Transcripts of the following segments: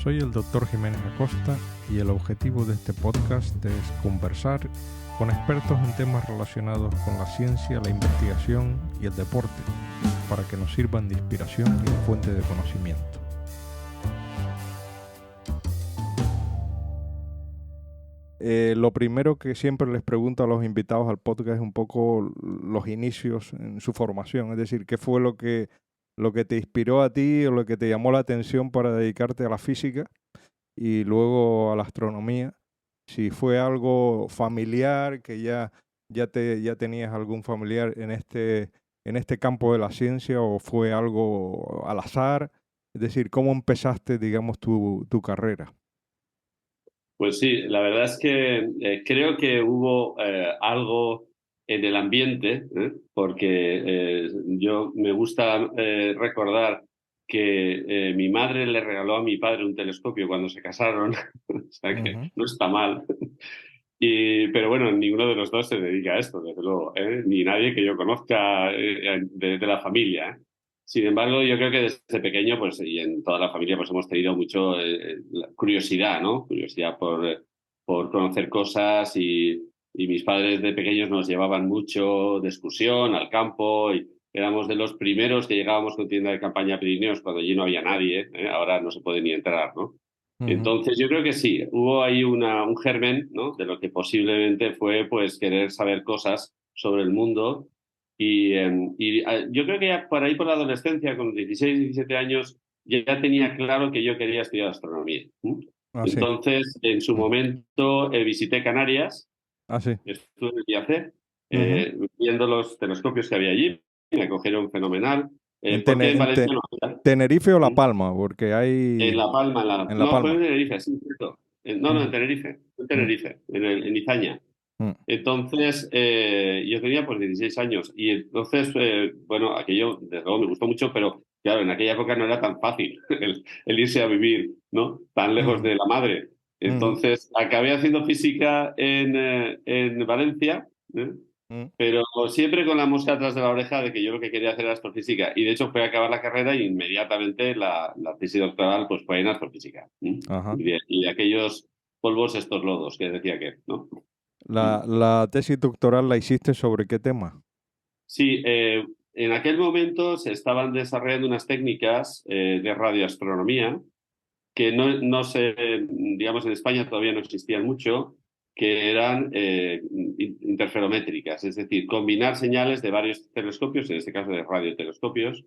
Soy el Dr. Jiménez Acosta y el objetivo de este podcast es conversar con expertos en temas relacionados con la ciencia, la investigación y el deporte, para que nos sirvan de inspiración y de fuente de conocimiento. Lo primero que siempre les pregunto a los invitados al podcast es un poco los inicios en su formación, es decir, qué fue lo que te inspiró a ti o lo que te llamó la atención para dedicarte a la física y luego a la astronomía. Si fue algo familiar, que ya tenías algún familiar en este campo de la ciencia, o fue algo al azar, es decir, ¿cómo empezaste, digamos, tu carrera? Pues sí, la verdad es que creo que hubo algo en el ambiente, porque yo me gusta recordar que mi madre le regaló a mi padre un telescopio cuando se casaron, o sea que Ujú. no está mal. Pero bueno, ninguno de los dos se dedica a esto, desde luego, ni nadie que yo conozca de la familia. Sin embargo, yo creo que desde pequeño, pues, y en toda la familia, pues hemos tenido mucho curiosidad, ¿no? Curiosidad por conocer cosas y mis padres de pequeños nos llevaban mucho de excursión al campo y éramos de los primeros que llegábamos con tienda de campaña a Pirineos cuando allí no había nadie, ¿eh? Ahora no se puede ni entrar, ¿no? Ujú. Entonces yo creo que sí, hubo ahí un germen, ¿no? De lo que posiblemente fue pues querer saber cosas sobre el mundo yo creo que ya por ahí por la adolescencia, con 16, 17 años, ya tenía claro que yo quería estudiar astronomía. Ah, sí. Entonces, en su Mm. momento visité Canarias, Ah, sí. estuve en el IAC, Ujú. viendo los telescopios que había allí, me acogieron fenomenal, ¿En, porque en Valencia no había. Tenerife o La ¿Mm? Palma? Porque En hay La Palma, en La no, fue en Palma. Tenerife, sí, cierto. No, no, Ujú. en Mm, Tenerife, en Izaña. mm. Entonces, yo tenía pues 16 años y entonces, bueno, aquello desde luego me gustó mucho, pero claro, en aquella época no era tan fácil el irse a vivir, ¿no? Tan lejos Ujú. de la madre. Ujú. Entonces, acabé haciendo física en Valencia, ¿eh? Mm. Pero siempre con la mosca atrás de la oreja de que yo lo que quería hacer era astrofísica. Y de hecho fue a acabar la carrera y inmediatamente la tesis doctoral pues fue en astrofísica. Ajá. Y de aquellos polvos estos lodos que decía que, ¿no? La tesis doctoral la hiciste ¿sobre qué tema? Sí, en aquel momento se estaban desarrollando unas técnicas de radioastronomía que no se, digamos, en España todavía no existían mucho, que eran interferométricas, es decir, combinar señales de varios telescopios, en este caso de radiotelescopios,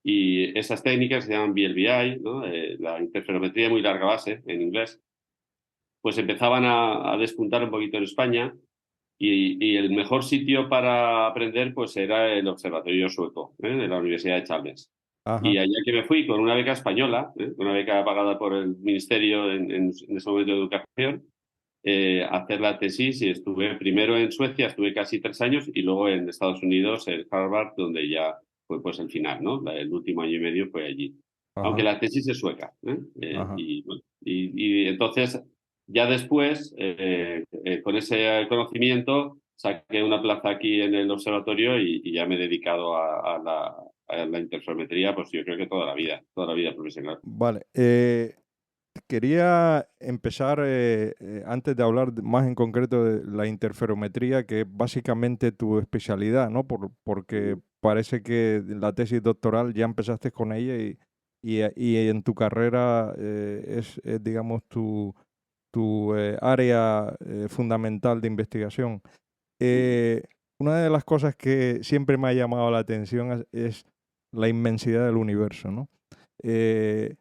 y esas técnicas se llaman VLBI, ¿no? La interferometría muy larga base en inglés, pues empezaban a despuntar un poquito en España y el mejor sitio para aprender pues era el Observatorio Sueco, de la Universidad de Chalmers. Ajá. Y allá que me fui con una beca española, una beca pagada por el Ministerio en ese momento de Educación, a hacer la tesis y estuve primero en Suecia, estuve casi 3 años y luego en Estados Unidos, en Harvard, donde ya fue pues el final, ¿no? El último año y medio fue allí. Aunque Ajá. la tesis es sueca. Ajá. Bueno, y entonces ya después, con ese conocimiento, saqué una plaza aquí en el observatorio y ya me he dedicado a la interferometría, pues yo creo que toda la vida profesional. Vale. Quería empezar, antes de hablar más en concreto de la interferometría, que es básicamente tu especialidad, ¿no? Porque parece que la tesis doctoral ya empezaste con ella y en tu carrera es, digamos, tu área fundamental de investigación. Eh, una de las cosas que siempre me ha llamado la atención es la inmensidad del universo, ¿no? Eh,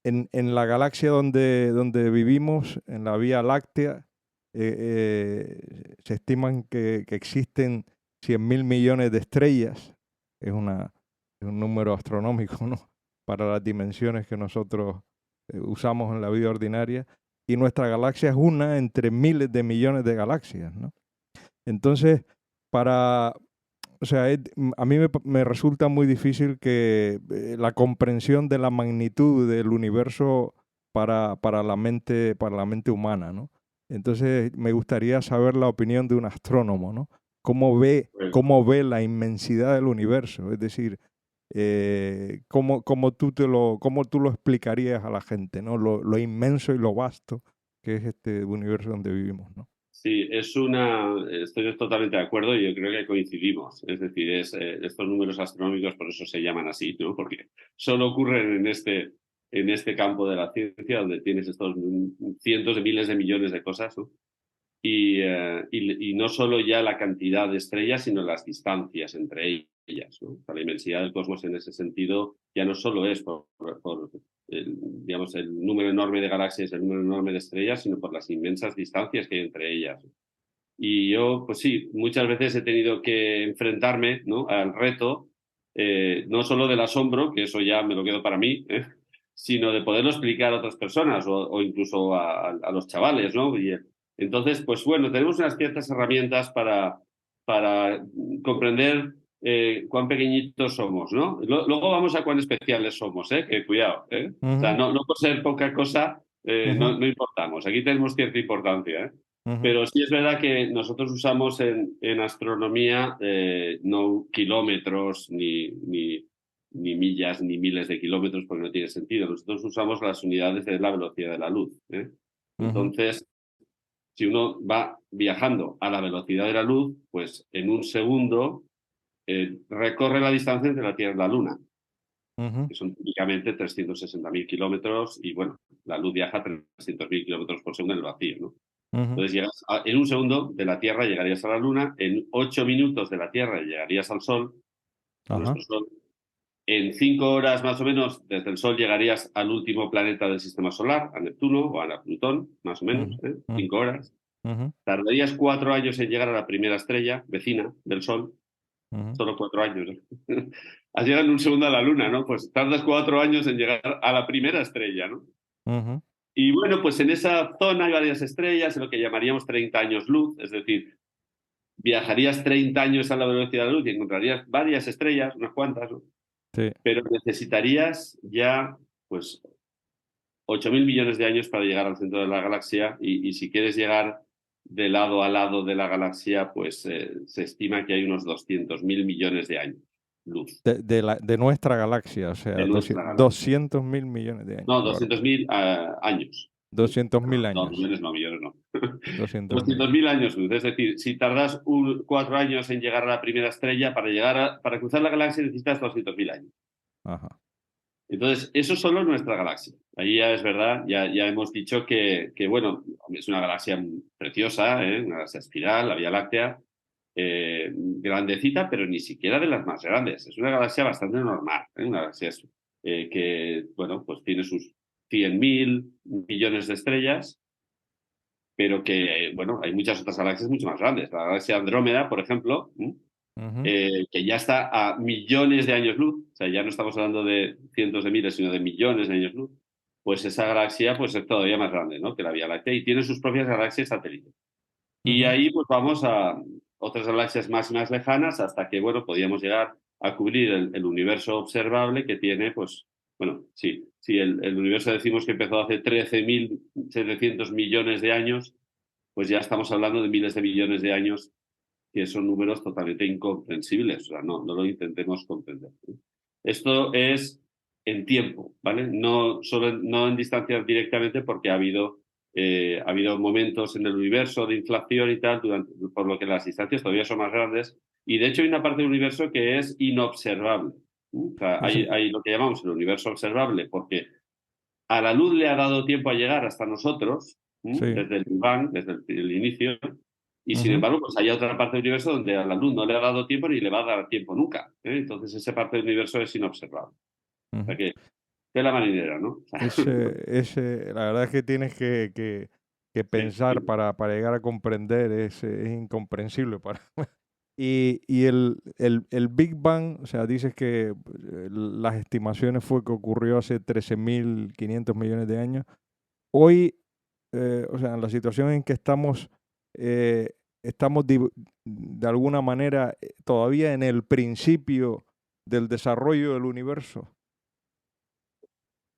en la galaxia donde vivimos, en la Vía Láctea, se estiman que existen 100.000 millones de estrellas. Es un número astronómico, ¿no? Para las dimensiones que nosotros usamos en la vida ordinaria. Y nuestra galaxia es una entre miles de millones de galaxias, ¿no? Entonces, para, o sea, a mí me resulta muy difícil que la comprensión de la magnitud del universo para la mente humana, ¿no? Entonces, me gustaría saber la opinión de un astrónomo, ¿no? Pues, Cómo ve la inmensidad del universo? Es decir, cómo tú lo explicarías a la gente, ¿no? Lo inmenso y lo vasto que es este universo donde vivimos, ¿no? Sí, estoy totalmente de acuerdo y yo creo que coincidimos. Es decir, estos números astronómicos por eso se llaman así, ¿no? Porque solo ocurren en este campo de la ciencia donde tienes estos cientos de miles de millones de cosas, ¿no? Y no solo ya la cantidad de estrellas, sino las distancias entre ellas, ¿no? O sea, la inmensidad del cosmos en ese sentido ya no solo es por digamos, el número enorme de galaxias, el número enorme de estrellas, sino por las inmensas distancias que hay entre ellas. Y yo, pues sí, muchas veces he tenido que enfrentarme, ¿no?, al reto, no solo del asombro, que eso ya me lo quedo para mí, sino de poderlo explicar a otras personas o incluso a los chavales, ¿no? Entonces, pues bueno, tenemos unas ciertas herramientas para comprender cuán pequeñitos somos, ¿no? Luego vamos a cuán especiales somos, ¿eh? Que cuidado, ¿eh? O sea, Ujú, no por ser poca cosa, ujú, no importamos. Aquí tenemos cierta importancia, ¿eh? ujú, Pero sí es verdad que nosotros usamos en astronomía no kilómetros, ni millas, ni miles de kilómetros, porque no tiene sentido. Nosotros usamos las unidades de la velocidad de la luz, ¿eh? ujú, Entonces, si uno va viajando a la velocidad de la luz, pues en un segundo recorre la distancia entre la Tierra y la Luna, ujú, que son típicamente 360.000 kilómetros, y bueno, la luz viaja a 300.000 kilómetros por segundo en el vacío, ¿no? ujú. Entonces en un segundo de la Tierra llegarías a la Luna, en 8 minutos de la Tierra llegarías al Sol, a Ajá. nuestro Sol, en 5 horas más o menos desde el Sol llegarías al último planeta del Sistema Solar, a Neptuno o a Plutón, más o menos, Ujú, 5 horas. ujú, Tardarías 4 años en llegar a la primera estrella vecina del Sol, ujú, solo 4 años. Has llegado en un segundo a la Luna, ¿no? Pues tardas 4 años en llegar a la primera estrella, ¿no? ujú, Y bueno, pues en esa zona hay varias estrellas, en lo que llamaríamos 30 años luz, es decir, viajarías 30 años a la velocidad de la luz y encontrarías varias estrellas, unas cuantas, ¿no? sí. Pero necesitarías ya, pues, 8.000 millones de años para llegar al centro de la galaxia y si quieres llegar de lado a lado de la galaxia, pues se estima que hay unos 200.000 millones de años luz De nuestra galaxia, o de sea, nuestra galaxia. 200.000 millones de años. No, Qué barbaridad. 200.000 años. 200.000 No, años. millones no, millones no. 200.000 200.000 años luz. Es decir, si tardas 4 años en llegar a la primera estrella, para cruzar la galaxia necesitas 200.000 años. Ajá. Entonces, eso solo es nuestra galaxia. Ahí ya es verdad, ya hemos dicho bueno, es una galaxia preciosa, ¿eh? Una galaxia espiral, la Vía Láctea, grandecita, pero ni siquiera de las más grandes. Es una galaxia bastante normal, ¿eh? Una galaxia que, bueno, pues tiene sus 100.000 millones de estrellas, pero que, bueno, hay muchas otras galaxias mucho más grandes. La galaxia Andrómeda, por ejemplo, Ujú, que ya está a millones de años luz, o sea, ya no estamos hablando de cientos de miles, sino de millones de años luz, pues esa galaxia pues, es todavía más grande, ¿no?, que la Vía Láctea y tiene sus propias galaxias satélites. Y ujú. ahí pues vamos a otras galaxias más y más lejanas hasta que, bueno, podíamos llegar a cubrir el universo observable que tiene, pues, bueno, sí, el universo decimos que empezó hace 13.700 millones de años, pues ya estamos hablando de miles de millones de años, que son números totalmente incomprensibles, o sea, no lo intentemos comprender, ¿no? Esto es en tiempo, ¿vale? No en distancia directamente porque ha habido momentos en el universo de inflación y tal, por lo que las distancias todavía son más grandes y de hecho hay una parte del universo que es inobservable, ¿no? O sea, Sí, sí. hay lo que llamamos el universo observable porque a la luz le ha dado tiempo a llegar hasta nosotros, Sí. desde el Big Bang, desde el inicio, y sin Ujú, embargo, pues hay otra parte del universo donde a la luz no le ha dado tiempo ni le va a dar tiempo nunca, ¿eh? Entonces esa parte del universo es inobservable. O sea ujú. que la marinera, ¿no? O sea, La verdad es que tienes que sí, pensar sí. para llegar a comprender, es incomprensible para y el Big Bang, o sea, dices que las estimaciones fue que ocurrió hace 13.500 millones de años. Hoy, o sea, en la situación en que estamos, eh, estamos de alguna manera todavía en el principio del desarrollo del universo.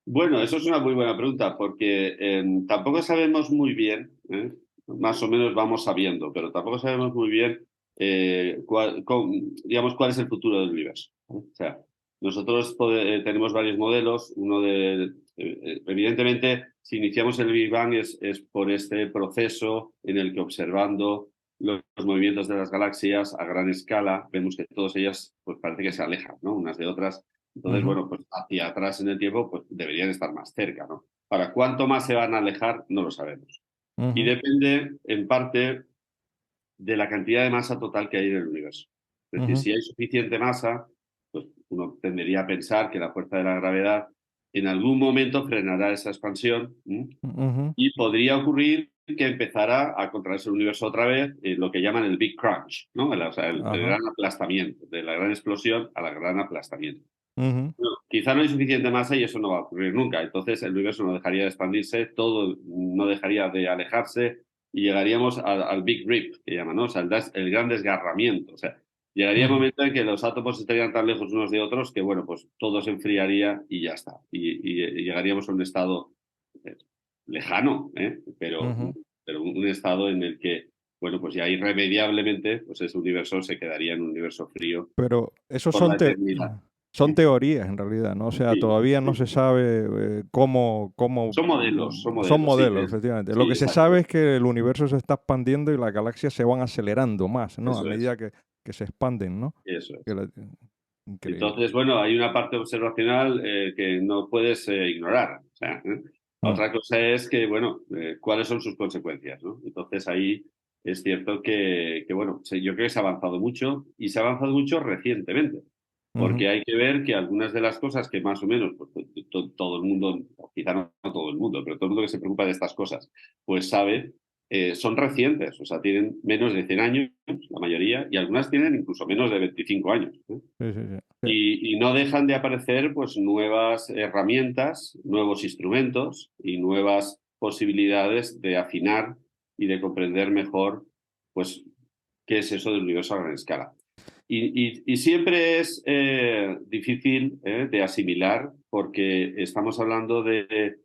Bueno, eso es una muy buena pregunta porque tampoco sabemos muy bien, ¿eh? Más o menos vamos sabiendo, pero tampoco sabemos muy bien digamos, cuál es el futuro del universo, ¿no? O sea, Nosotros tenemos varios modelos. Evidentemente, si iniciamos el Big Bang es por este proceso en el que observando los movimientos de las galaxias a gran escala, vemos que todas ellas pues parece que se alejan, ¿no? Unas de otras. Entonces, Ujú, bueno, pues hacia atrás en el tiempo pues deberían estar más cerca, ¿no? Para cuánto más se van a alejar, no lo sabemos. Y ujú, depende, en parte, de la cantidad de masa total que hay en el universo. Es decir, ujú, si hay suficiente masa, pues uno tendería a pensar que la fuerza de la gravedad en algún momento frenará esa expansión. ujú. Y podría ocurrir que empezara a contraerse el universo otra vez, lo que llaman el Big Crunch, ¿no? O sea, el Ajá. gran aplastamiento, de la gran explosión a la gran aplastamiento. Ujú, No, quizá no hay suficiente masa y eso no va a ocurrir nunca. Entonces el universo no dejaría de expandirse, todo no dejaría de alejarse y llegaríamos al Big Rip, que llaman, ¿no? O sea, el gran desgarramiento. O sea, llegaría el ujú. momento en que los átomos estarían tan lejos unos de otros que, bueno, pues todo se enfriaría y ya está. Y llegaríamos a un estado eh, lejano, ¿eh? Ujú. Pero un estado en el que, bueno, pues ya irremediablemente, pues ese universo se quedaría en un universo frío Pero esos por la eternidad. son ¿Eh? teorías en realidad, ¿no? O sea, Sí, todavía no sí. se sabe cómo son Sí, modelos, efectivamente. Lo sí, que se sabe exacto. es que el universo se está expandiendo y las galaxias se van acelerando más, ¿no? A Eso es, medida que se expanden, ¿no? eso Que es. la- Increíble. Entonces, bueno, hay una parte observacional que no puedes ignorar. O sea, Mm, otra cosa es que, bueno, cuáles son sus consecuencias, ¿no? Entonces ahí es cierto que bueno, yo creo que se ha avanzado mucho y se ha avanzado mucho recientemente. ujú, Porque hay que ver que algunas de las cosas que más o menos pues, todo el mundo, o quizá no todo el mundo, pero todo el mundo que se preocupa de estas cosas, pues sabe, son recientes, o sea, tienen menos de 100 años, la mayoría, y algunas tienen incluso menos de 25 años. ¿Eh? sí, sí, sí, sí. Y no dejan de aparecer pues nuevas herramientas, nuevos instrumentos y nuevas posibilidades de afinar y de comprender mejor pues qué es eso del universo a gran escala. Y siempre es difícil de asimilar porque estamos hablando de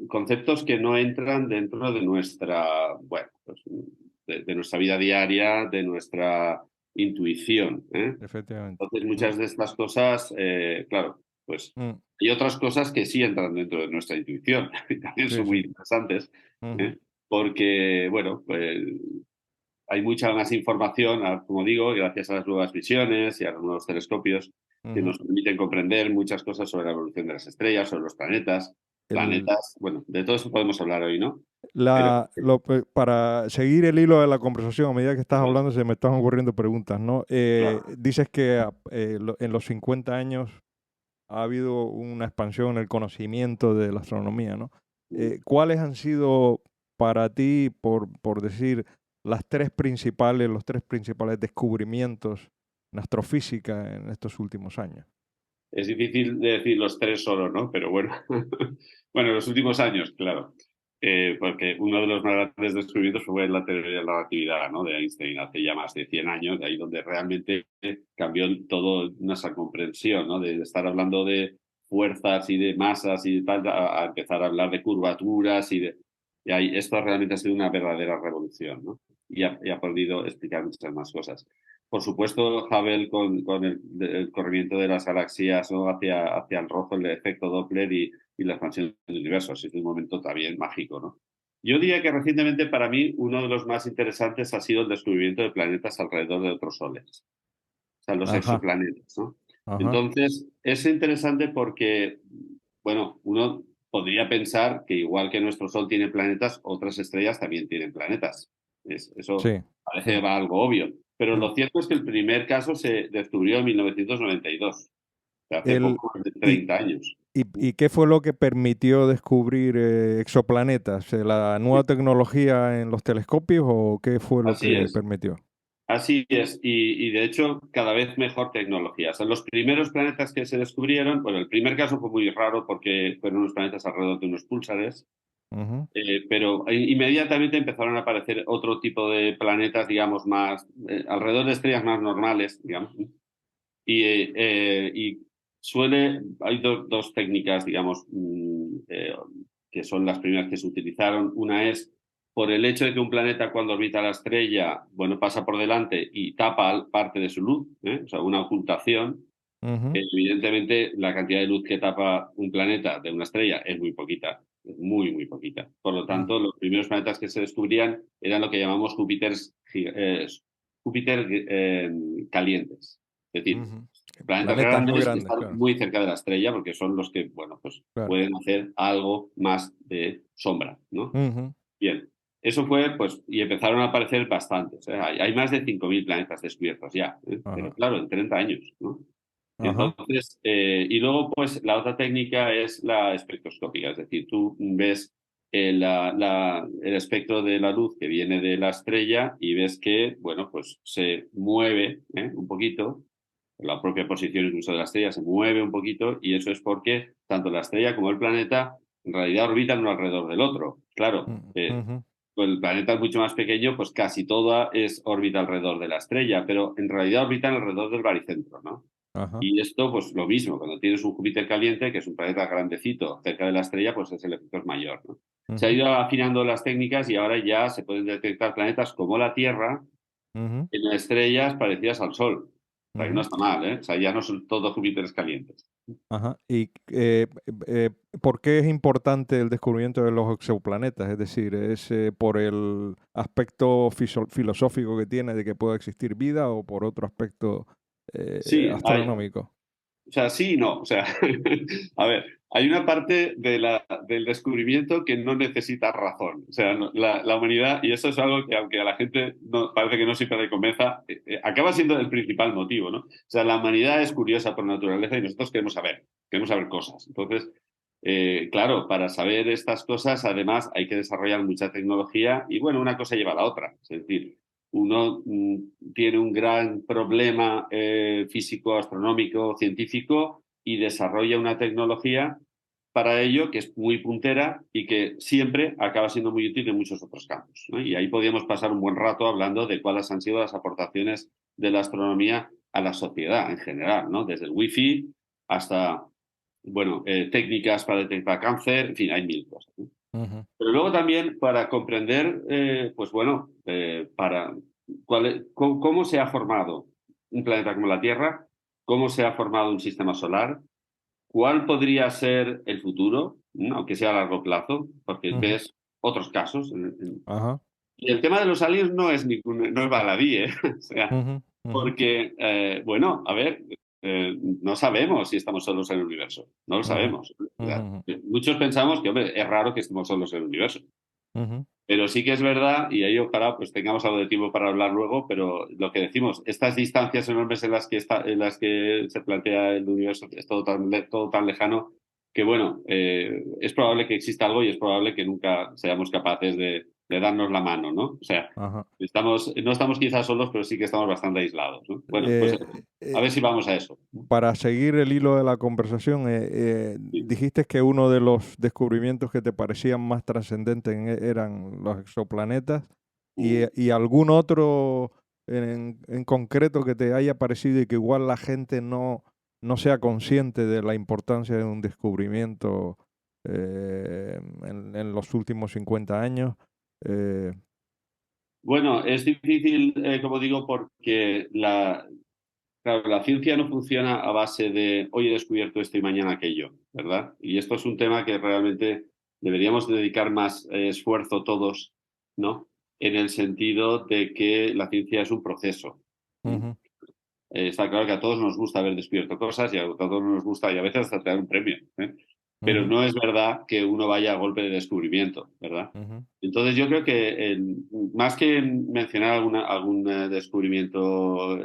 conceptos que no entran dentro de nuestra, bueno, pues, de nuestra vida diaria, de nuestra intuición. Efectivamente. Entonces, Mm, muchas de estas cosas, claro, pues mm, hay otras cosas que sí entran dentro de nuestra intuición y también sí, son sí. muy interesantes, Ujú, ¿eh? Porque, bueno, pues hay mucha más información, como digo, gracias a las nuevas visiones y a los nuevos telescopios que ujú. nos permiten comprender muchas cosas sobre la evolución de las estrellas, sobre los planetas. El, Planetas, bueno, de todo eso podemos hablar hoy, ¿no? Pero, Para seguir el hilo de la conversación, a medida que estás eso es, hablando, se me están ocurriendo preguntas, ¿no? claro. Dices que en los 50 años ha habido una expansión en el conocimiento de la astronomía, ¿no? ¿Cuáles han sido para ti, por decir, los tres principales descubrimientos en astrofísica en estos últimos años? Es difícil de decir los tres solo, ¿no? Pero bueno, bueno, en los últimos años, claro. Porque uno de los más grandes descubrimientos fue la teoría de la relatividad, ¿no? De Einstein hace ya más de 100 años, de ahí donde realmente cambió todo nuestra comprensión, ¿no? De estar hablando de fuerzas y de masas y de tal, a empezar a hablar de curvaturas y ahí, esto realmente ha sido una verdadera revolución, ¿no? Y ha podido explicar muchas más cosas. Por supuesto, Hubble con el corrimiento de las galaxias, ¿no? Hacia el rojo, el efecto Doppler y la expansión del universo. Así que es un momento también mágico, ¿no? Yo diría que recientemente para mí uno de los más interesantes ha sido el descubrimiento de planetas alrededor de otros soles, o sea, los Ajá, exoplanetas, ¿no? ajá. Entonces, es interesante porque, bueno, uno podría pensar que igual que nuestro Sol tiene planetas, otras estrellas también tienen planetas. Eso Sí, sí. parece algo obvio. Pero Mm. lo cierto es que el primer caso se descubrió en 1992, o sea, hace El, poco más de y, 30 años. y qué fue lo que permitió descubrir exoplanetas? ¿La nueva tecnología en los telescopios o qué fue lo Así que es. permitió? Así es, y de hecho cada vez mejor tecnología. O sea, los primeros planetas que se descubrieron, bueno, el primer caso fue muy raro porque fueron unos planetas alrededor de unos púlsares, Ujú, pero inmediatamente empezaron a aparecer otro tipo de planetas, digamos, más alrededor de estrellas más normales, digamos. Y hay dos técnicas, digamos, que son las primeras que se utilizaron. Una es por el hecho de que un planeta cuando orbita la estrella, bueno, pasa por delante y tapa parte de su luz, o sea, una ocultación. Ujú, Evidentemente, la cantidad de luz que tapa un planeta de una estrella es muy poquita, es muy, muy poquita. Por lo ujú, tanto, los primeros planetas que se descubrían eran lo que llamamos Júpiter calientes. Es decir, ujú. planetas Planetas muy grandes que grandes, están claro, muy cerca de la estrella porque son los que, bueno, pues claro. pueden hacer algo más de sombra, ¿no? Ujú, Bien, eso fue, pues, y empezaron a aparecer bastantes. Hay más de 5.000 planetas descubiertos ya, pero ajá, claro, en 30 años, ¿no? ajá, Entonces, y luego, pues, la otra técnica es la espectroscópica, es decir, tú ves el espectro de la luz que viene de la estrella y ves que, bueno, pues se mueve un poquito, la propia posición incluso de la estrella se mueve un poquito y eso es porque tanto la estrella como el planeta en realidad orbitan uno alrededor del otro. Claro, mm, ujú, pues el planeta es mucho más pequeño, pues casi toda es órbita alrededor de la estrella, pero en realidad orbitan alrededor del baricentro, ¿no? ajá, Y esto, pues lo mismo, cuando tienes un Júpiter caliente, que es un planeta grandecito cerca de la estrella, pues el efecto es mayor, ¿no? Se ha ujú, ido afinando las técnicas y ahora ya se pueden detectar planetas como la Tierra ujú, en estrellas parecidas al Sol. O sea, que no ujú, está mal, ¿eh? O sea, ya no son todos Júpiteres calientes. ajá. ¿Y por qué es importante el descubrimiento de los exoplanetas? Es decir, ¿es por el aspecto filosófico que tiene de que pueda existir vida o por otro aspecto Sí, astronómico? o sea, sí y no. O sea, a ver, hay una parte del descubrimiento que no necesita razón. O sea, la humanidad, y eso es algo que aunque a la gente parece que no siempre le convenza, acaba siendo el principal motivo, ¿no? O sea, la humanidad es curiosa por naturaleza y nosotros queremos saber cosas. Entonces, claro, para saber estas cosas, además, hay que desarrollar mucha tecnología y, bueno, una cosa lleva a la otra. Es decir, uno tiene un gran problema físico, astronómico, científico y desarrolla una tecnología para ello que es muy puntera y que siempre acaba siendo muy útil en muchos otros campos, ¿no? Y ahí podríamos pasar un buen rato hablando de cuáles han sido las aportaciones de la astronomía a la sociedad en general, ¿no? Desde el wifi hasta, bueno, técnicas para detectar cáncer, en fin, hay mil cosas, ¿no? Ujú, Pero luego también para comprender, pues bueno, cómo se ha formado un planeta como la Tierra, cómo se ha formado un sistema solar, cuál podría ser el futuro, ¿no? Aunque sea a largo plazo, porque ujú, ves otros casos. ajá, Y el tema de los aliens no es baladí, ¿eh? O sea, ujú, ujú, porque, bueno, a ver, no sabemos si estamos solos en el universo, no lo ujú, sabemos. O sea, ujú, muchos pensamos que, hombre, es raro que estemos solos en el universo. ujú, Pero sí que es verdad, y ahí ojalá pues tengamos algo de tiempo para hablar luego, pero lo que decimos, estas distancias enormes en las que se plantea el universo, es todo tan lejano, que bueno, es probable que exista algo y es probable que nunca seamos capaces de darnos la mano, ¿no? O sea, ajá. no estamos quizás solos, pero sí que estamos bastante aislados, ¿no? Bueno, pues Eh, a eh, ver si vamos a eso. para seguir el hilo de la conversación, Sí. dijiste que uno de los descubrimientos que te parecían más trascendentes eran los exoplanetas y algún otro en concreto que te haya parecido y que igual la gente no sea consciente de la importancia de un descubrimiento en los últimos 50 años. Eh, Bueno, es difícil, como digo, porque claro, la ciencia no funciona a base de hoy he descubierto esto y mañana aquello, ¿verdad? Y esto es un tema que realmente deberíamos dedicar más esfuerzo todos, ¿no? En el sentido de que la ciencia es un proceso. ¿M? ujú, Está claro que a todos nos gusta haber descubierto cosas y a todos nos gusta y a veces hasta te dan un premio, ¿eh? Pero ujú, no es verdad que uno vaya a golpe de descubrimiento, ¿verdad? ujú, Entonces yo creo que más que mencionar algún descubrimiento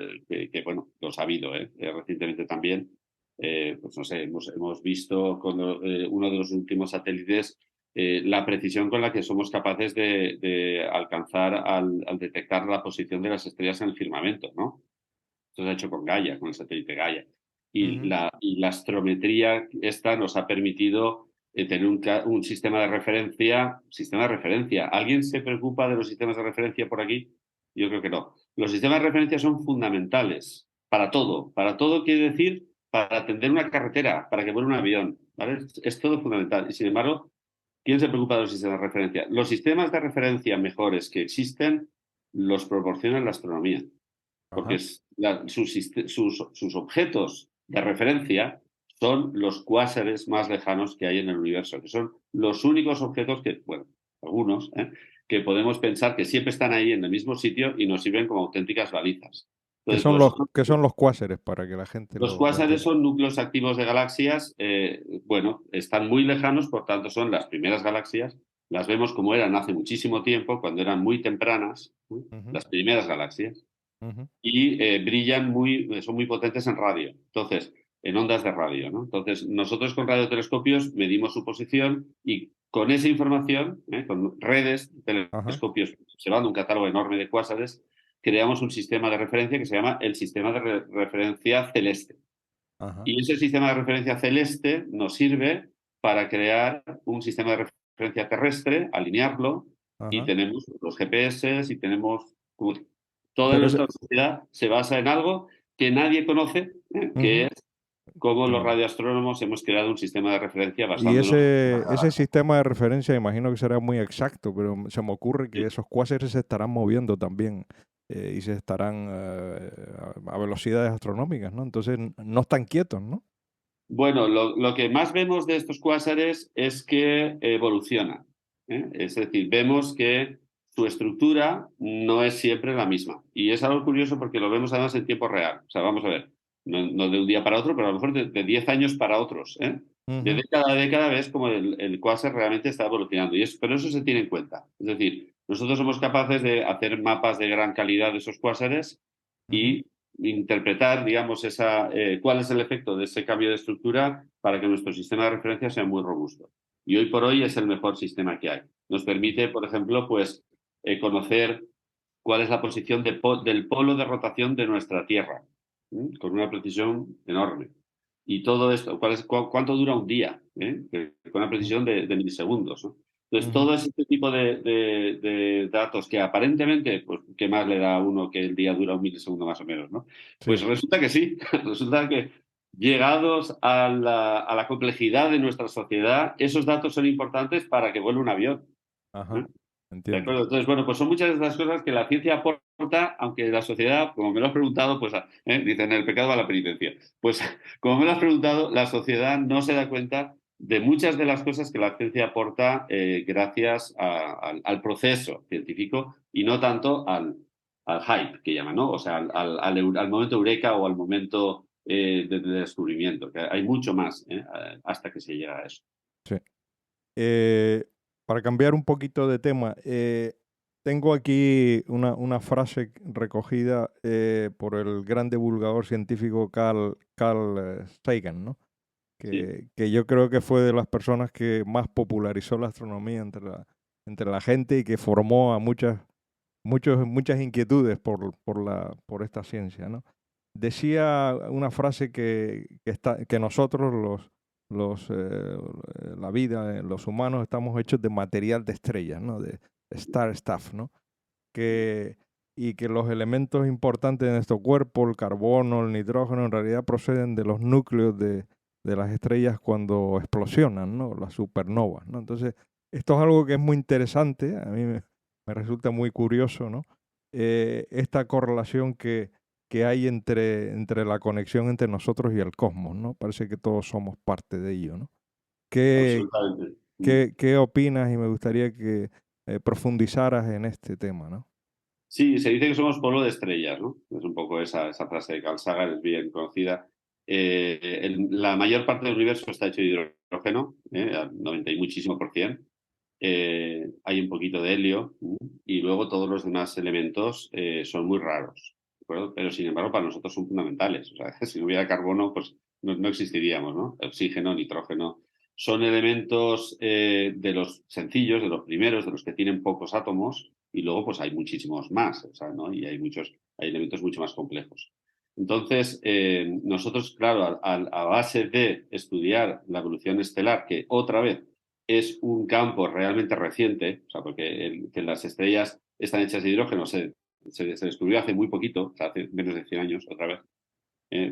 bueno, los ha habido recientemente también, pues no sé, hemos visto con uno de los últimos satélites la precisión con la que somos capaces de alcanzar al detectar la posición de las estrellas en el firmamento, ¿no? Esto se ha hecho con Gaia, con el satélite Gaia. ujú, Y la astrometría esta nos ha permitido tener un sistema de referencia. Sistema de referencia. ¿Alguien se preocupa de los sistemas de referencia por aquí? Yo creo que no. Los sistemas de referencia son fundamentales para todo. Para todo quiere decir para atender una carretera, para que vuele un avión. ¿Vale? Es todo fundamental. Y sin embargo, ¿quién se preocupa de los sistemas de referencia? Los sistemas de referencia mejores que existen los proporciona la astronomía porque ajá, sus objetos de referencia son los cuásares más lejanos que hay en el universo, que son los únicos objetos que, bueno, algunos, que podemos pensar que siempre están ahí en el mismo sitio y nos sirven como auténticas balizas. Entonces, qué son los cuásares para que la gente los lo cuásares entienda? son núcleos activos de galaxias, bueno, están muy lejanos, por tanto son las primeras galaxias. Las vemos como eran hace muchísimo tiempo, cuando eran muy tempranas, Ujú, las primeras galaxias, ujú, y brillan son muy potentes en radio, entonces, en ondas de radio, ¿no? Entonces, nosotros con radiotelescopios medimos su posición y con esa información, con redes de ajá, telescopios observando un catálogo enorme de cuásares, creamos un sistema de referencia que se llama el sistema de referencia celeste. ajá, Y ese sistema de referencia celeste nos sirve para crear un sistema de referencia terrestre, alinearlo, y ajá. tenemos los GPS y tenemos... Toda Pero ese, nuestra sociedad se basa en algo que nadie conoce, que ujú, es cómo los claro. radioastrónomos hemos creado un sistema de referencia Y basándonos en las ese galaxias. sistema de referencia imagino que será muy exacto, pero se me ocurre que esos cuásares se estarán moviendo también y se estarán a velocidades astronómicas, ¿no? Entonces no están quietos, ¿no? Bueno, lo que más vemos de estos cuásares es que evolucionan. Es decir, vemos que su estructura no es siempre la misma. Y es algo curioso porque lo vemos además en tiempo real. O sea, vamos a ver, no de un día para otro, pero a lo mejor de 10 años para otros. De Ujú, década a década ves como el cuásar realmente está evolucionando. Pero eso se tiene en cuenta. Es decir, nosotros somos capaces de hacer mapas de gran calidad de esos cuásares ujú, y interpretar, digamos, cuál es el efecto de ese cambio de estructura para que nuestro sistema de referencia sea muy robusto. Y hoy por hoy es el mejor sistema que hay. Nos ujú. permite, por ejemplo, pues, conocer cuál es la posición del polo de rotación de nuestra Tierra, con una precisión enorme. Y todo esto, cuánto dura un día, con una Ujú, precisión de milisegundos, ¿no? Entonces, ujú. todo ese tipo de datos que aparentemente, pues, ¿qué más le da a uno que el día dura un milisegundo más o menos, ¿no? Pues Sí, resulta que sí, resulta que llegados a la complejidad de nuestra sociedad, esos datos son importantes para que vuele un avión. ¿Eh? ajá, ¿De entiendo. acuerdo? Entonces, bueno, pues son muchas de las cosas que la ciencia aporta, aunque la sociedad, como me lo has preguntado, pues dicen el pecado a la penitencia. Pues como me lo has preguntado, la sociedad no se da cuenta de muchas de las cosas que la ciencia aporta gracias al proceso científico y no tanto al hype que llaman, ¿no? O sea, al momento eureka o al momento de descubrimiento, que hay mucho más hasta que se llega a eso. Sí. Eh, para cambiar un poquito de tema, tengo aquí una frase recogida por el gran divulgador científico Carl Sagan, ¿no? Sí. Que yo creo que fue de las personas que más popularizó la astronomía entre la gente y que formó a muchas inquietudes por esta ciencia, ¿no? Decía una frase que nosotros, la vida, los humanos, estamos hechos de material de estrellas, ¿no? De star stuff, ¿no? Que, y que los elementos importantes de nuestro cuerpo, el carbono, el nitrógeno, en realidad proceden de los núcleos de las estrellas cuando explosionan, ¿no? Las supernovas, ¿no? Entonces, esto es algo que es muy interesante, a mí me resulta muy curioso, ¿no? Esta correlación que hay entre la conexión entre nosotros y el cosmos, ¿no? Parece que todos somos parte de ello, ¿no? ¿Qué, Absolutamente. qué opinas? Y me gustaría que profundizaras en este tema, ¿no? Sí, se dice que somos polvo de estrellas, ¿no? Es un poco esa frase de Carl Sagan, es bien conocida. La mayor parte del universo está hecho de hidrógeno, al 90 y muchísimo por cien. Hay un poquito de helio, y luego todos los demás elementos son muy raros, ¿de acuerdo? Pero sin embargo para nosotros son fundamentales. O sea, si no hubiera carbono, pues no existiríamos, ¿no? Oxígeno, nitrógeno. Son elementos de los sencillos, de los primeros, de los que tienen pocos átomos, y luego pues hay muchísimos más, o sea, ¿no? Y hay elementos mucho más complejos. Entonces, nosotros, claro, a base de estudiar la evolución estelar, que otra vez es un campo realmente reciente, o sea, porque que las estrellas están hechas de hidrógeno se descubrió hace muy poquito, o sea, hace menos de 100 años, otra vez,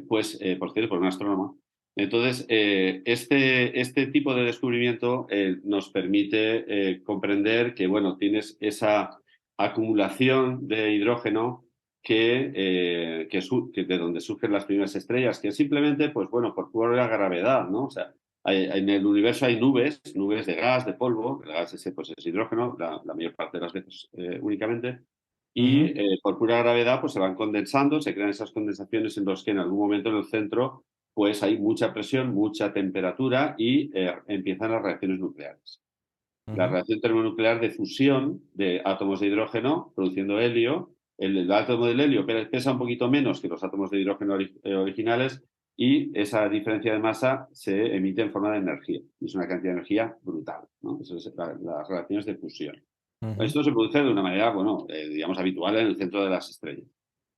pues, por cierto, por un astrónomo. Entonces, este tipo de descubrimiento nos permite comprender que, bueno, tienes esa acumulación de hidrógeno que de donde surgen las primeras estrellas, que simplemente, pues bueno, por pura gravedad, ¿no? O sea, en el universo hay nubes de gas, de polvo, el gas ese pues es hidrógeno, la mayor parte de las veces únicamente, y Ujú, por pura gravedad pues se van condensando, se crean esas condensaciones en los que en algún momento en el centro pues hay mucha presión, mucha temperatura y empiezan las reacciones nucleares. La ujú, reacción termonuclear de fusión de átomos de hidrógeno produciendo helio. El átomo del helio pesa un poquito menos que los átomos de hidrógeno originales y esa diferencia de masa se emite en forma de energía. Y es una cantidad de energía brutal, ¿no? Eso es las reacciones de fusión. ujú, Esto se produce de una manera, bueno, digamos, habitual en el centro de las estrellas.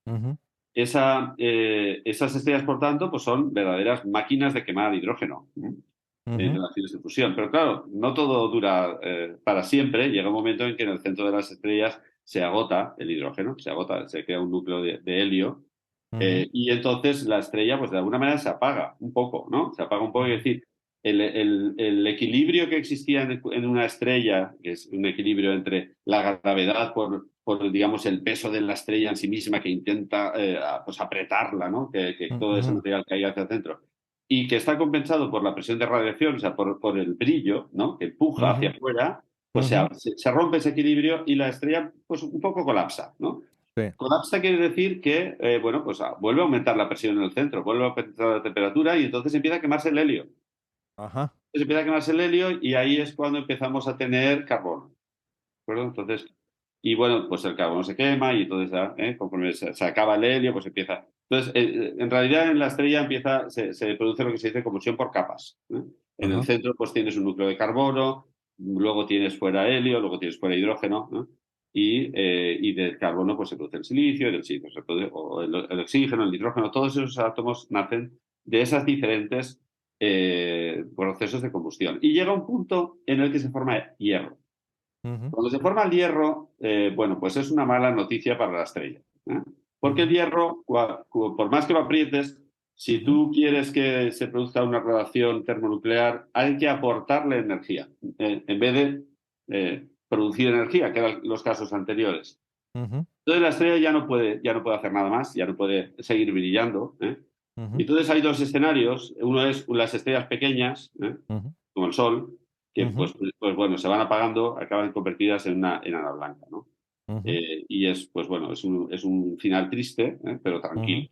ujú, Esas estrellas, por tanto, pues son verdaderas máquinas de quemar hidrógeno. En ujú, relaciones de fusión. Pero claro, no todo dura para siempre. Llega un momento en que en el centro de las estrellas se agota el hidrógeno, se agota, se crea un núcleo de helio. ujú, Y entonces la estrella, pues de alguna manera se apaga un poco, ¿no? Se apaga un poco, es ujú, decir, el equilibrio que existía en una estrella, que es un equilibrio entre la gravedad digamos, el peso de la estrella en sí misma que intenta pues apretarla, ¿no? Que todo ese ujú, material caiga hacia el centro y que está compensado por la presión de radiación, o sea, por el brillo, ¿no? Que empuja hacia ujú, afuera, pues ujú. se rompe ese equilibrio y la estrella, pues un poco colapsa, ¿no? Sí. Colapsa quiere decir que, bueno, pues vuelve a aumentar la presión en el centro, vuelve a aumentar la temperatura y entonces empieza a quemarse el helio. Ajá. Entonces empieza a quemarse el helio y ahí es cuando empezamos a tener carbono, ¿de acuerdo? Entonces, y bueno, pues el carbono se quema y entonces, conforme se acaba el helio, pues empieza. Entonces, en realidad en la estrella se produce lo que se dice combustión por capas, ¿eh? En el Ajá. centro, pues tienes un núcleo de carbono, luego tienes fuera helio, luego tienes fuera hidrógeno, ¿no? Y del carbono, pues se produce el silicio, y del silicio se produce, o el oxígeno, el nitrógeno, todos esos átomos nacen de esas diferentes procesos de combustión. Y llega un punto en el que se forma hierro. Ujú, Cuando se forma el hierro, bueno, pues es una mala noticia para la estrella, ¿eh? Porque el ujú, hierro, por más que lo aprietes, si ujú, tú quieres que se produzca una reacción termonuclear, hay que aportarle energía, en vez de producir energía, que eran los casos anteriores. ujú, Entonces la estrella ya no puede hacer nada más, ya no puede seguir brillando, ¿eh? ujú, Entonces hay dos escenarios. Uno es las estrellas pequeñas, ¿eh? ujú, Como el Sol, que ujú, pues bueno, se van apagando, acaban convertidas en una enana blanca, ¿no? ujú, Y es, pues bueno, es un final triste, pero ujú, tranquilo.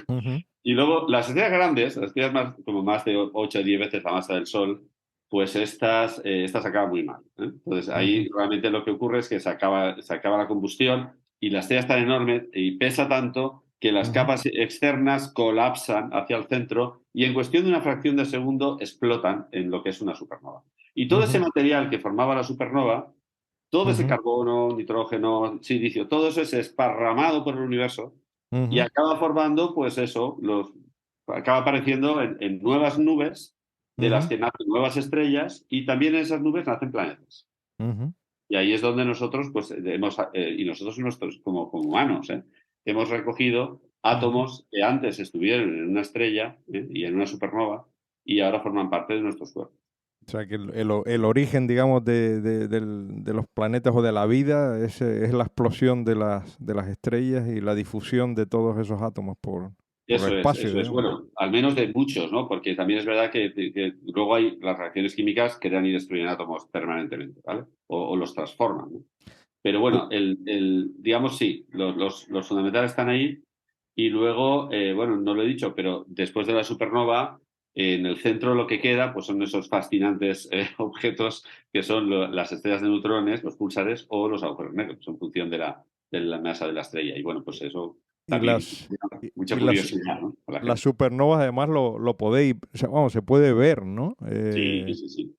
ujú, Y luego las estrellas grandes, las estrellas más, como más de 8 o 10 veces la masa del Sol, pues estas acaban muy mal, ¿eh? Entonces ujú, ahí realmente lo que ocurre es que se acaba la combustión y la estrella es tan enorme y pesa tanto que las ujú, capas externas colapsan hacia el centro y en cuestión de una fracción de segundo explotan en lo que es una supernova. Y todo ese ujú, material que formaba la supernova, todo ese ujú, carbono, nitrógeno, silicio, todo eso es esparramado por el universo y ujú, acaba formando, pues eso, acaba apareciendo en nuevas nubes de las ujú, que nacen nuevas estrellas y también en esas nubes nacen planetas. ujú. Y ahí es donde nosotros, pues, y nosotros nuestros, como humanos, hemos recogido Ujú. átomos que antes estuvieron en una estrella, y en una supernova y ahora forman parte de nuestros cuerpos. O sea, que el origen, digamos, de los planetas o de la vida es la explosión de las estrellas y la difusión de todos esos átomos por el espacio, Eso es. digamos. Bueno, al menos de muchos, ¿no? Porque también es verdad que luego hay las reacciones químicas que crean y destruyen átomos permanentemente, ¿vale? O los transforman, ¿no? Pero L- bueno, digamos sí, los fundamentales están ahí y luego, bueno, no lo he dicho, pero después de la supernova, en el centro lo que queda pues son esos fascinantes objetos que son las estrellas de neutrones, los púlsares o los agujeros negros, en función de la masa de la estrella. Y bueno, pues eso Y también, las, mucha y las, curiosidad, ¿no? A la las gente. supernovas además lo podéis, o sea, vamos, se puede ver, ¿no? Sí, sí, sí.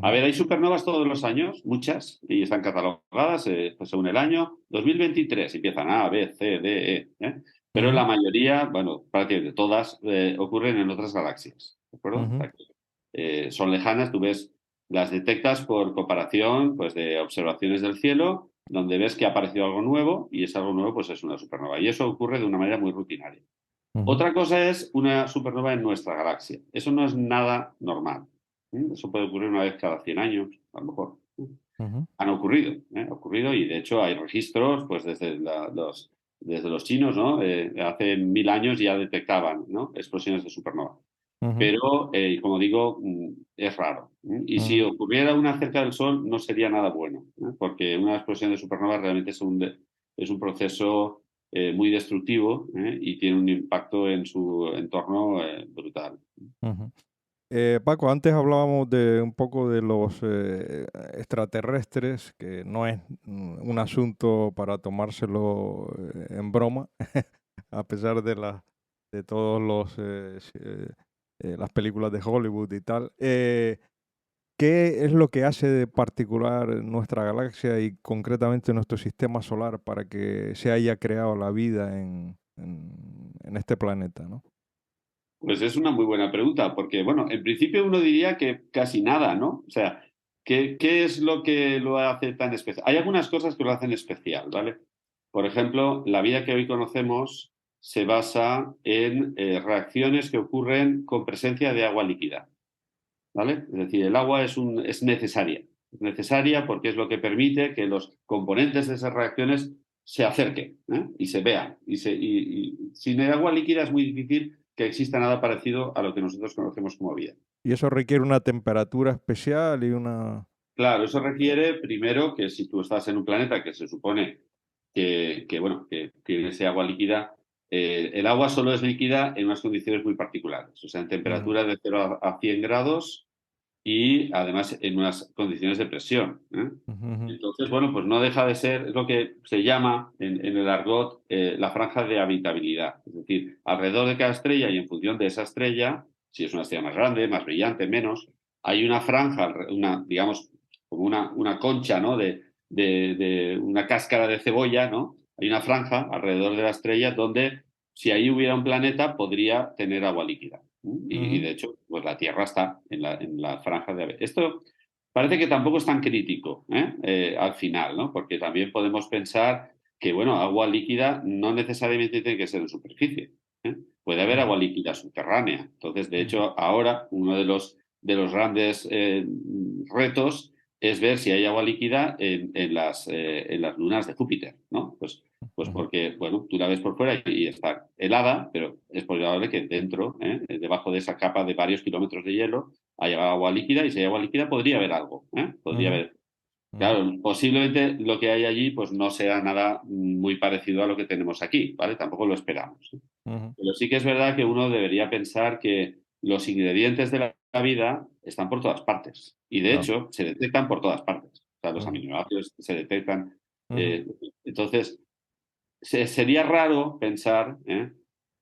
A Ujú, ver, hay supernovas todos los años, muchas, y están catalogadas pues según el año. 2023 empiezan A, B, C, D, E. Pero ujú, la mayoría, bueno, prácticamente todas, ocurren en otras galaxias, ¿de acuerdo? O ujú, sea, que, son lejanas, tú ves, las detectas por comparación, pues, de observaciones del cielo, donde ves que ha aparecido algo nuevo y ese algo nuevo, pues, es una supernova. Y eso ocurre de una manera muy rutinaria. ujú, Otra cosa es una supernova en nuestra galaxia. Eso no es nada normal. Eso puede ocurrir una vez cada 100 años, a lo mejor. ujú, Han ocurrido, ha ocurrido y de hecho hay registros, pues desde desde los chinos, ¿no? Hace 1000 años ya detectaban, ¿no? Explosiones de supernova. Ujú, Pero, como digo, es raro. Y si ujú, ocurriera una cerca del Sol, no sería nada bueno, porque una explosión de supernova realmente es un proceso muy destructivo, y tiene un impacto en su entorno brutal. ujú. Paco, antes hablábamos de un poco de los extraterrestres, que no es un asunto para tomárselo en broma, a pesar de de todos los las películas de Hollywood y tal. ¿Qué es lo que hace de particular nuestra galaxia y concretamente nuestro sistema solar para que se haya creado la vida en este planeta, ¿no? Pues es una muy buena pregunta, porque, bueno, en principio uno diría que casi nada, ¿no? O sea, ¿qué es lo que lo hace tan especial? Hay algunas cosas que lo hacen especial, ¿vale? Por ejemplo, la vida que hoy conocemos se basa en reacciones que ocurren con presencia de agua líquida, ¿vale? Es decir, el agua es necesaria. Es necesaria porque es lo que permite que los componentes de esas reacciones se acerquen, y se vean. Y sin el agua líquida es muy difícil que exista nada parecido a lo que nosotros conocemos como vida. Y eso requiere una temperatura especial y una... Claro, eso requiere primero que si tú estás en un planeta que se supone bueno, que tiene ese agua líquida, el agua solo es líquida en unas condiciones muy particulares, o sea, en Ujú, temperaturas de 0 a 100 grados y además en unas condiciones de presión, ¿eh? ujú, ujú, Entonces, bueno, pues no deja de ser, es lo que se llama en el argot la franja de habitabilidad. Es decir, alrededor de cada estrella y en función de esa estrella, si es una estrella más grande, más brillante, menos, hay una franja, digamos, como una concha, ¿no? De una cáscara de cebolla, ¿no? Hay una franja alrededor de la estrella donde si ahí hubiera un planeta podría tener agua líquida. Y ujú, de hecho, pues la Tierra está en la franja de... Esto parece que tampoco es tan crítico, al final, ¿no? Porque también podemos pensar que, bueno, agua líquida no necesariamente tiene que ser en superficie, ¿eh? Puede haber ujú, agua líquida subterránea. Entonces, de ujú, hecho, ahora uno de los grandes retos es ver si hay agua líquida en las lunas de Júpiter, ¿no? Pues ujú, porque, bueno, tú la ves por fuera y está helada, pero es probable que dentro, debajo de esa capa de varios kilómetros de hielo, hay agua líquida y si hay agua líquida podría haber algo, ¿eh? Podría ujú, haber. ujú, Claro, posiblemente lo que hay allí pues no sea nada muy parecido a lo que tenemos aquí, ¿vale? Tampoco lo esperamos, ¿eh? ujú. Pero sí que es verdad que uno debería pensar que los ingredientes de la vida están por todas partes y de Claro. hecho se detectan por todas partes. O sea, los Ujú, aminoácidos se detectan. ujú, eh, entonces, sería raro pensar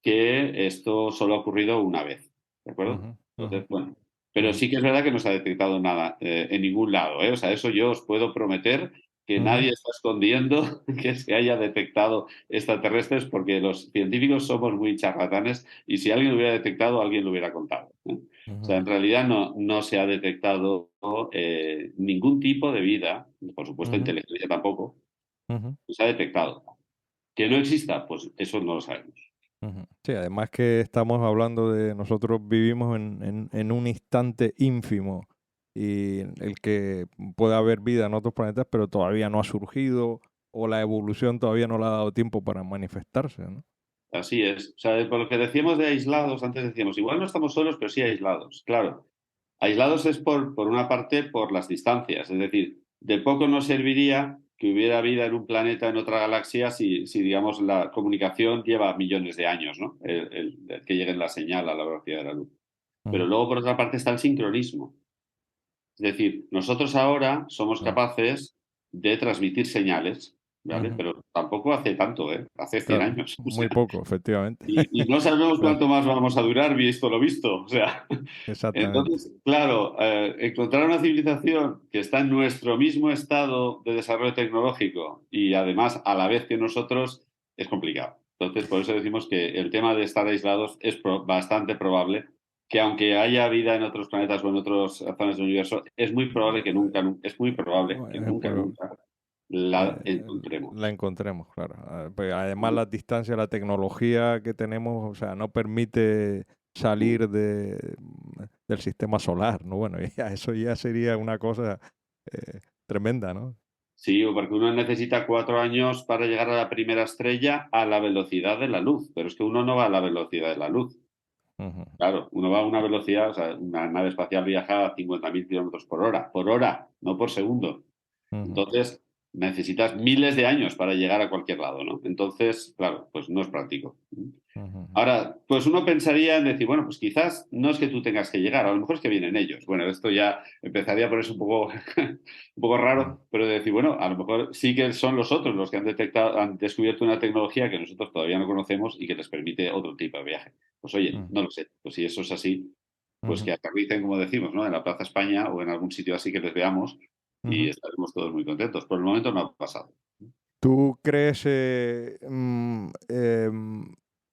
que esto solo ha ocurrido una vez, ¿de acuerdo? ujú, ujú, Entonces, bueno, pero ujú, sí que es verdad que no se ha detectado nada en ningún lado, ¿eh? O sea, eso yo os puedo prometer que ujú, nadie está escondiendo que se haya detectado extraterrestres porque los científicos somos muy charlatanes y si alguien lo hubiera detectado, alguien lo hubiera contado, ¿eh? O sea, en ujú, realidad no se ha detectado ningún tipo de vida, por supuesto ujú, inteligencia tampoco, ujú, no se ha detectado. Que no exista, pues eso no lo sabemos. ujú. Sí, además que estamos hablando de nosotros vivimos en un instante ínfimo y el que puede haber vida en otros planetas, pero todavía no ha surgido o la evolución todavía no le ha dado tiempo para manifestarse, ¿no? Así es. O sea, por lo que decíamos de aislados, antes decíamos, igual no estamos solos, pero sí aislados. Claro, aislados es por una parte por las distancias. Es decir, de poco nos serviría que hubiera vida en un planeta, en otra galaxia, si digamos, la comunicación lleva millones de años, ¿no? El que llegue la señal a la velocidad de la luz. Pero Ujú, luego, por otra parte, está el sincronismo. Es decir, nosotros ahora somos claro, capaces de transmitir señales, ¿vale? ujú, Pero tampoco hace tanto, ¿eh? Hace 100 claro, años. O muy sea, poco, efectivamente. y no sabemos Claro, cuánto más vamos a durar, visto lo visto. O sea, exactamente. entonces, claro, encontrar una civilización que está en nuestro mismo estado de desarrollo tecnológico y además a la vez que nosotros es complicado. Entonces, por eso decimos que el tema de estar aislados es bastante probable que aunque haya vida en otros planetas o en otras zonas del universo, es muy probable que nunca, es muy probable que nunca, Pero, nunca la eh, la encontremos. encontremos, claro. Pues además la distancia, la tecnología que tenemos, o sea, no permite salir del sistema solar, ¿no? Bueno, ya, eso ya sería una cosa tremenda, ¿no? Sí, porque uno necesita 4 años para llegar a la primera estrella a la velocidad de la luz, pero es que uno no va a la velocidad de la luz. Ujú, Claro, uno va a una velocidad, o sea, una nave espacial viaja a 50.000 kilómetros por hora, no por segundo. ujú, Entonces, necesitas miles de años para llegar a cualquier lado, ¿no? Entonces, claro, pues no es práctico. ujú, Ahora, pues uno pensaría en decir, bueno, pues quizás no es que tú tengas que llegar, a lo mejor es que vienen ellos. Bueno, esto ya empezaría a ponerse un poco, un poco ujú, raro, pero de decir, bueno, a lo mejor sí que son los otros los que han detectado, han descubierto una tecnología que nosotros todavía no conocemos y que les permite otro tipo de viaje. Pues oye, ujú, no lo sé. Pues si eso es así, pues ujú, que aterricen, como decimos, ¿no? En la Plaza España o en algún sitio así que les veamos y ujú. estaremos todos muy contentos. Por el momento no ha pasado. ¿Tú crees, o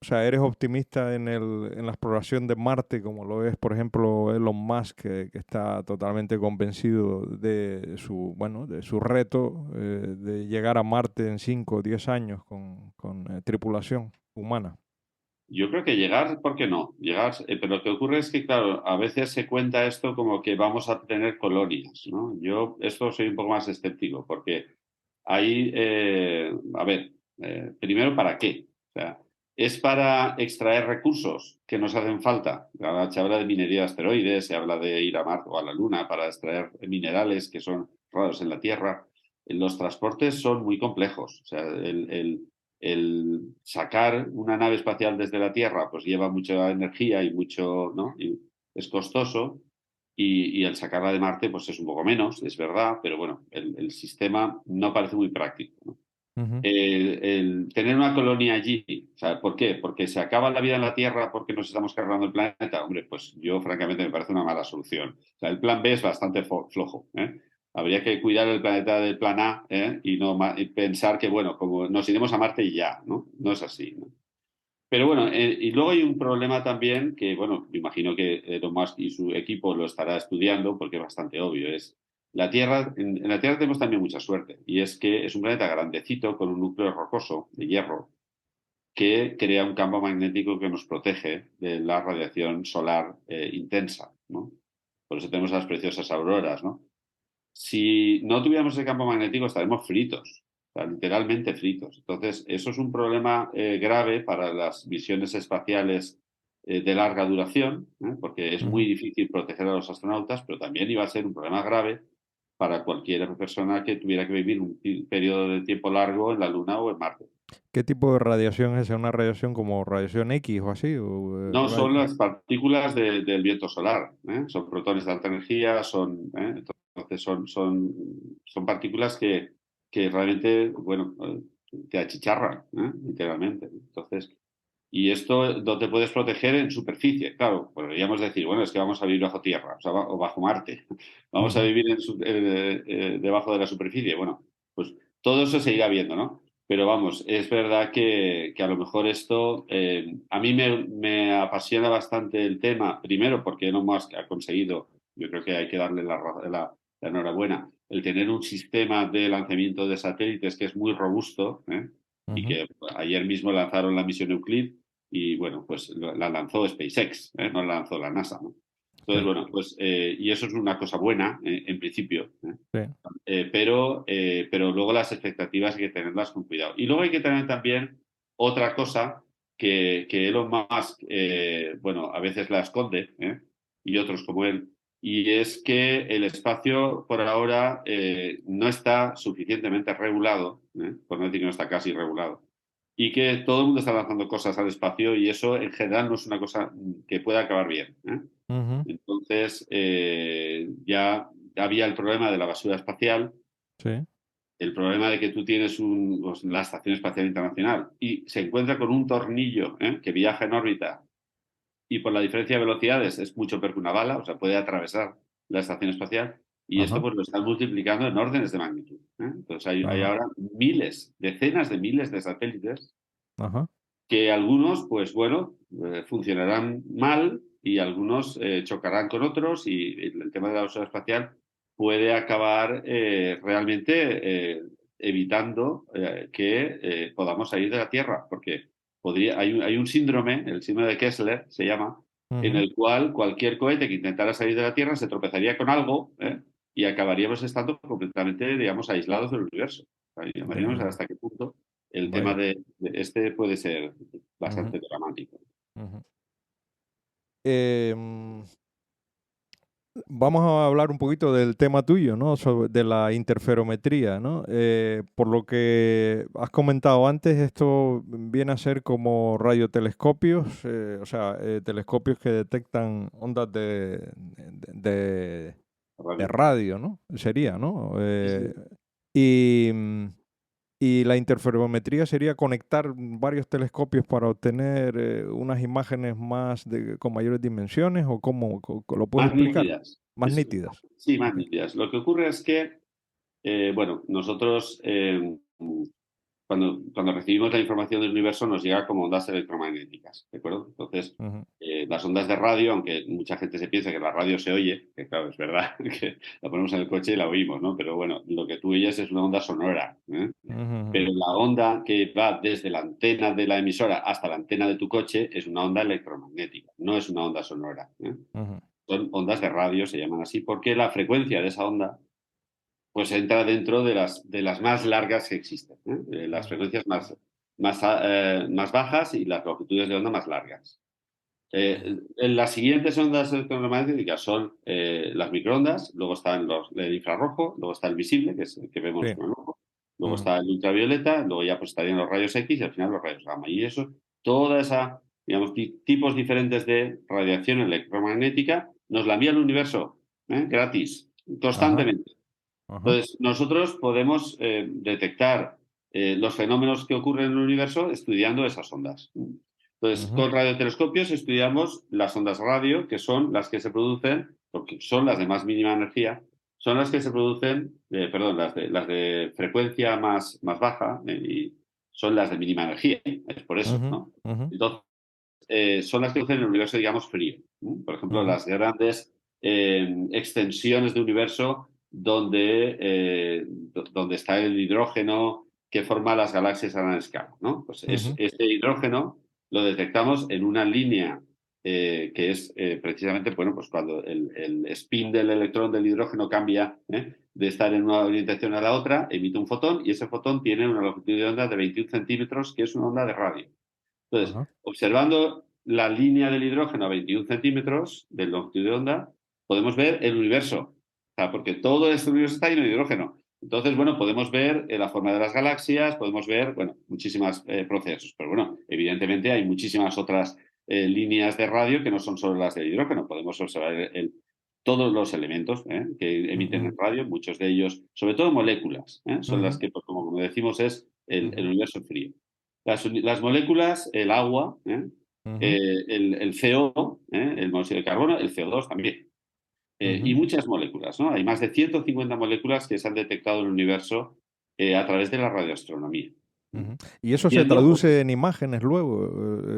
sea, eres optimista en la exploración de Marte, como lo es, por ejemplo, Elon Musk, que está totalmente convencido de su, bueno, de su reto de llegar a Marte en 5 o 10 años con tripulación humana? Yo creo que llegar, ¿por qué no? Llegar, pero lo que ocurre es que, claro, a veces se cuenta esto como que vamos a tener colonias, ¿no? Yo esto soy un poco más escéptico, porque ahí, a ver, primero, ¿para qué? O sea, ¿es para extraer recursos que nos hacen falta? Ahora se habla de minería de asteroides, se habla de ir a Marte o a la Luna para extraer minerales que son raros en la Tierra. Los transportes son muy complejos. O sea, el sacar una nave espacial desde la Tierra pues lleva mucha energía y mucho, ¿no? Y es costoso. Y el sacarla de Marte pues es un poco menos, es verdad, pero bueno, el sistema no parece muy práctico, ¿no? Ujú, El tener una colonia allí, o sea, ¿por qué? Porque se acaba la vida en la Tierra porque nos estamos cargando el planeta. Hombre, pues yo francamente me parece una mala solución. O sea, el plan B es bastante flojo, ¿eh? Habría que cuidar el planeta del plan A, ¿eh? Y no y pensar que, bueno, como nos iremos a Marte y ya, ¿no? No es así, ¿no? Pero bueno, y luego hay un problema también que, bueno, me imagino que Elon Musk y su equipo lo estará estudiando porque es bastante obvio. Es la Tierra, en la Tierra tenemos también mucha suerte y es que es un planeta grandecito con un núcleo rocoso de hierro que crea un campo magnético que nos protege de la radiación solar intensa, ¿no? Por eso tenemos las preciosas auroras, ¿no? Si no tuviéramos ese campo magnético estaremos fritos, o sea, literalmente fritos. Entonces, eso es un problema grave para las misiones espaciales de larga duración, porque es muy ujú. difícil proteger a los astronautas, pero también iba a ser un problema grave para cualquier persona que tuviera que vivir un periodo de tiempo largo en la Luna o en Marte. ¿Qué tipo de radiación es esa? ¿Una radiación como radiación X o así? O, No son las partículas del viento solar, son protones de alta energía, entonces son partículas que realmente, bueno, te achicharran, literalmente. Entonces, y esto no te puedes proteger en superficie. Claro, podríamos decir, bueno, es que vamos a vivir bajo tierra, o sea, o bajo Marte. Vamos a Ujú. vivir debajo de la superficie. Bueno, pues todo eso se irá viendo, ¿no? Pero vamos, es verdad que a lo mejor esto, a mí me apasiona bastante el tema, primero porque Elon Musk ha conseguido, yo creo que hay que darle la enhorabuena, el tener un sistema de lanzamiento de satélites que es muy robusto, y Ujú. que ayer mismo lanzaron la misión Euclid y bueno, pues la lanzó SpaceX, no la lanzó la NASA, ¿no? Sí, Entonces, bueno, pues, y eso es una cosa buena, en principio, sí. pero luego las expectativas hay que tenerlas con cuidado. Y luego hay que tener también otra cosa que Elon Musk, bueno, a veces la esconde, y otros como él, y es que el espacio por ahora no está suficientemente regulado, por no decir que no está casi regulado, y que todo el mundo está lanzando cosas al espacio y eso en general no es una cosa que pueda acabar bien. Ujú. Entonces, ya había el problema de la basura espacial, Sí. el problema de que tú tienes pues, la Estación Espacial Internacional y se encuentra con un tornillo que viaja en órbita y por la diferencia de velocidades es mucho peor que una bala, o sea, puede atravesar la estación espacial y esto Ajá. pues lo están multiplicando en órdenes de magnitud. Entonces hay Ajá. ahora miles, decenas de miles de satélites Ajá. que algunos, pues bueno, funcionarán mal y algunos chocarán con otros y el tema de la basura espacial puede acabar realmente evitando que podamos salir de la Tierra, porque hay un síndrome, el síndrome de Kessler se llama, en Ujú. el cual cualquier cohete que intentara salir de la Tierra se tropezaría con algo y acabaríamos estando completamente, digamos, aislados del universo. O sea, imaginemos Ya, hasta qué punto el tema vaya. de este puede ser Ujú, bastante dramático. ujú. Em, Vamos a hablar un poquito del tema tuyo, ¿no? De la interferometría, ¿no? Por lo que has comentado antes, esto viene a ser como radiotelescopios, o sea, telescopios que detectan ondas de, de ¿Vale? radio, ¿no? Sería, ¿no? Sí, sí. Y, y la interferometría sería conectar varios telescopios para obtener unas imágenes con mayores dimensiones, o cómo lo puedes Más explicar, nítidas. más nítidas. Sí, más Ok. nítidas. Lo que ocurre es que, bueno, nosotros cuando recibimos la información del universo nos llega como ondas electromagnéticas, ¿de acuerdo? Entonces, Ujú, las ondas de radio, aunque mucha gente se piensa que la radio se oye, que claro, es verdad, que la ponemos en el coche y la oímos, ¿no? Pero bueno, lo que tú oyes es una onda sonora, ¿eh? ujú, Pero la onda que va desde la antena de la emisora hasta la antena de tu coche es una onda electromagnética, no es una onda sonora, ¿eh? ujú, Son ondas de radio, se llaman así, porque la frecuencia de esa onda pues entra dentro de las más largas que existen, ¿eh? Las ujú, frecuencias más bajas y las longitudes de onda más largas. ujú. Las siguientes ondas electromagnéticas son las microondas, luego están el infrarrojo, luego está el visible, que es el que vemos Sí. con el ojo, luego Ujú, está el ultravioleta, luego ya pues estarían los rayos X y al final los rayos gamma. Y eso, toda esa, digamos, tipos diferentes de radiación electromagnética nos la envía el universo, gratis, ajá, constantemente. ajá, Entonces, nosotros podemos detectar los fenómenos que ocurren en el universo estudiando esas ondas. Entonces, ujú, con radiotelescopios estudiamos las ondas radio, que son las que se producen, porque son las de más mínima energía, son las que se producen, perdón, las de frecuencia más baja, y son las de mínima energía, es por eso, ujú, ¿no? ujú, Entonces, son las que producen el universo, digamos, frío, ¿no? Por ejemplo, ujú, las grandes extensiones de universo donde está el hidrógeno que forma las galaxias a gran escala, ¿no? Pues ujú, este hidrógeno lo detectamos en una línea que es precisamente, bueno, pues cuando el spin del electrón del hidrógeno cambia de estar en una orientación a la otra, emite un fotón y ese fotón tiene una longitud de onda de 21 centímetros, que es una onda de radio. Entonces, ajá, observando la línea del hidrógeno a 21 centímetros de longitud de onda, podemos ver el universo. O sea, porque todo este universo está lleno de hidrógeno. Entonces, bueno, podemos ver la forma de las galaxias, podemos ver, bueno, muchísimos procesos. Pero bueno, evidentemente hay muchísimas otras líneas de radio que no son solo las del hidrógeno. Podemos observar todos los elementos que emiten ujú, el radio, muchos de ellos, sobre todo moléculas, son las ujú, que, pues, como decimos, es el ujú, universo frío. Las moléculas, el agua, ujú, el CO, el monóxido de carbono, el CO2 también, y ujú, muchas moléculas, ¿no? Hay más de 150 moléculas que se han detectado en el universo a través de la radioastronomía. ujú. Y eso se Viendo, pues, traduce en imágenes luego.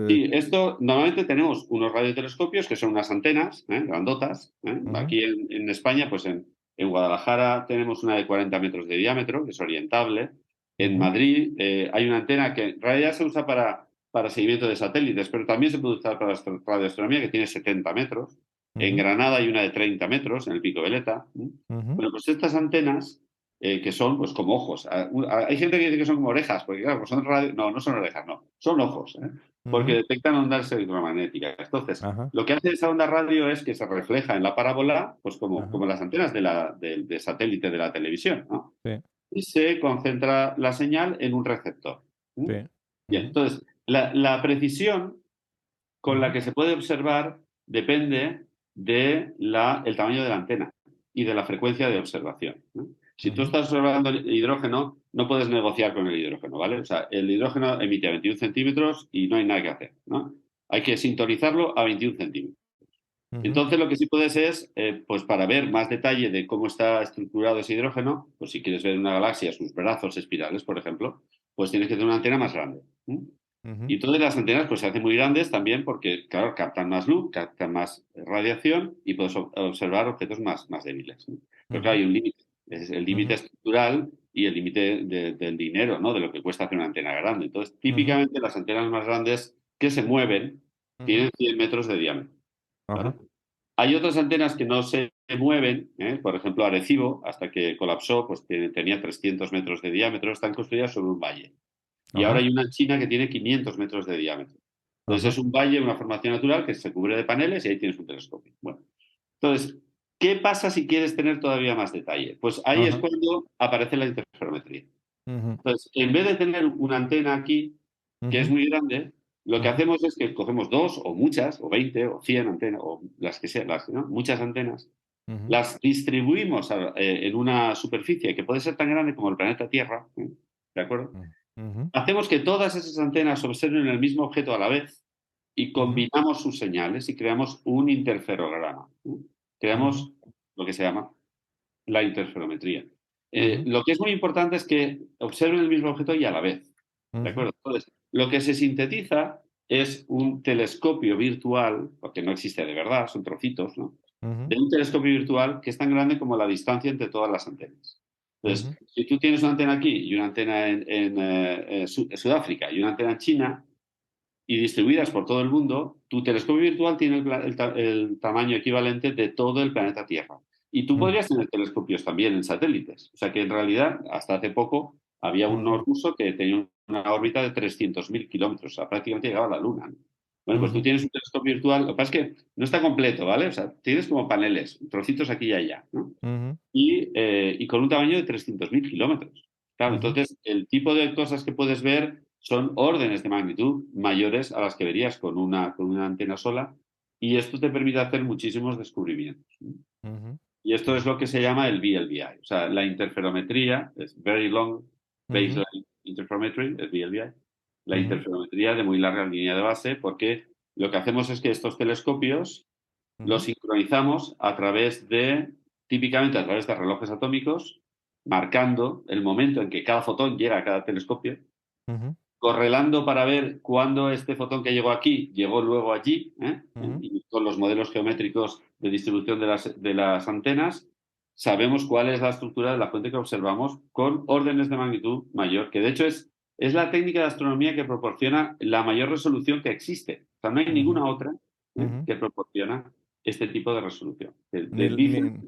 sí, esto normalmente tenemos unos radiotelescopios que son unas antenas grandotas. Ujú, Aquí en España, pues en Guadalajara tenemos una de 40 metros de diámetro, que es orientable. En ujú, Madrid hay una antena que en realidad se usa para seguimiento de satélites, pero también se puede usar para radioastronomía, que tiene 70 metros. En ujú, Granada hay una de 30 metros, en el Pico Veleta. ujú, Bueno, pues estas antenas que son pues como ojos. Hay gente que dice que son como orejas, porque claro, pues son no, no son orejas, no, son ojos, porque ujú, detectan ondas electromagnéticas. Entonces, ajá, lo que hace esa onda radio es que se refleja en la parábola, pues ajá, como las antenas de satélite de la televisión, ¿no? sí, Y se concentra la señal en un receptor. sí, Bien, ujú, entonces, la precisión con la ujú, que se puede observar depende el tamaño de la antena y de la frecuencia de observación, ¿no? Si tú ujú, estás observando el hidrógeno, no puedes negociar con el hidrógeno, ¿vale? O sea, el hidrógeno emite a 21 centímetros y no hay nada que hacer, ¿no? Hay que sintonizarlo a 21 centímetros. ujú, Entonces, lo que sí puedes es, pues para ver más detalle de cómo está estructurado ese hidrógeno, pues si quieres ver una galaxia, sus brazos espirales, por ejemplo, pues tienes que tener una antena más grande. ujú, Y entonces las antenas pues se hacen muy grandes también porque, claro, captan más luz, captan más radiación y puedes observar objetos más débiles, ¿no? Pero claro, ujú, hay un límite. Es el límite ujú, estructural y el límite del dinero, ¿no? De lo que cuesta hacer una antena grande. Entonces, ujú, típicamente las antenas más grandes que se mueven ujú, tienen 100 metros de diámetro, ajá, ¿vale? Hay otras antenas que no se mueven, por ejemplo, Arecibo, hasta que colapsó, pues tenía 300 metros de diámetro, están construidas sobre un valle. Y ahora Ajá, hay una en China que tiene 500 metros de diámetro. Entonces ajá, es un valle, una formación natural que se cubre de paneles y ahí tienes un telescopio. Bueno, entonces, ¿qué pasa si quieres tener todavía más detalle? Pues ahí es ajá, cuando aparece la interferometría. ujú, Entonces, en vez de tener una antena aquí, que es ujú, muy grande, lo que ujú, hacemos es que cogemos dos o muchas, o 20 o 100 antenas, o las que sean, ¿no? Muchas antenas, ujú, las distribuimos en una superficie que puede ser tan grande como el planeta Tierra, ¿de acuerdo? ujú, Hacemos que todas esas antenas observen el mismo objeto a la vez y ujú, combinamos sus señales y creamos un interferograma, ¿no? ujú, Creamos lo que se llama la interferometría. ujú, Lo que es muy importante es que observen el mismo objeto y a la vez. ¿De ujú, acuerdo? Entonces, lo que se sintetiza es un telescopio virtual, porque no existe de verdad, son trocitos, ¿no? ujú, De un telescopio virtual que es tan grande como la distancia entre todas las antenas. ujú, Entonces, si tú tienes una antena aquí y una antena en Sudáfrica y una antena en China y distribuidas por todo el mundo, tu telescopio virtual tiene el tamaño equivalente de todo el planeta Tierra. Y tú ujú, podrías tener telescopios también en satélites. O sea que en realidad, hasta hace poco, había ujú, uno ruso que tenía una órbita de 300.000 kilómetros. O sea, prácticamente llegaba a la Luna, ¿no? Bueno, pues tú ujú, tienes un telescopio virtual. Lo que pasa es que no está completo, ¿vale? O sea, tienes como paneles, trocitos aquí y allá, ¿no? ujú, Y con un tamaño de 300.000 kilómetros. Claro, ujú, entonces el tipo de cosas que puedes ver son órdenes de magnitud mayores a las que verías con una antena sola y esto te permite hacer muchísimos descubrimientos. ujú, Y esto es lo que se llama el VLBI. O sea, la interferometría, es Very Long ujú, Baseline Interferometry, es VLBI, la ujú, interferometría de muy larga línea de base, porque lo que hacemos es que estos telescopios los ujú, sincronizamos típicamente a través de relojes atómicos, marcando el momento en que cada fotón llega a cada telescopio, ujú, correlando para ver cuándo este fotón que llegó aquí llegó luego allí, ujú, y con los modelos geométricos de distribución de las antenas, sabemos cuál es la estructura de la fuente que observamos con órdenes de magnitud mayor, que de hecho es la técnica de astronomía que proporciona la mayor resolución que existe. O sea, no hay ujú, ninguna otra ujú. que proporciona este tipo de resolución. Ni, ni, Dicen,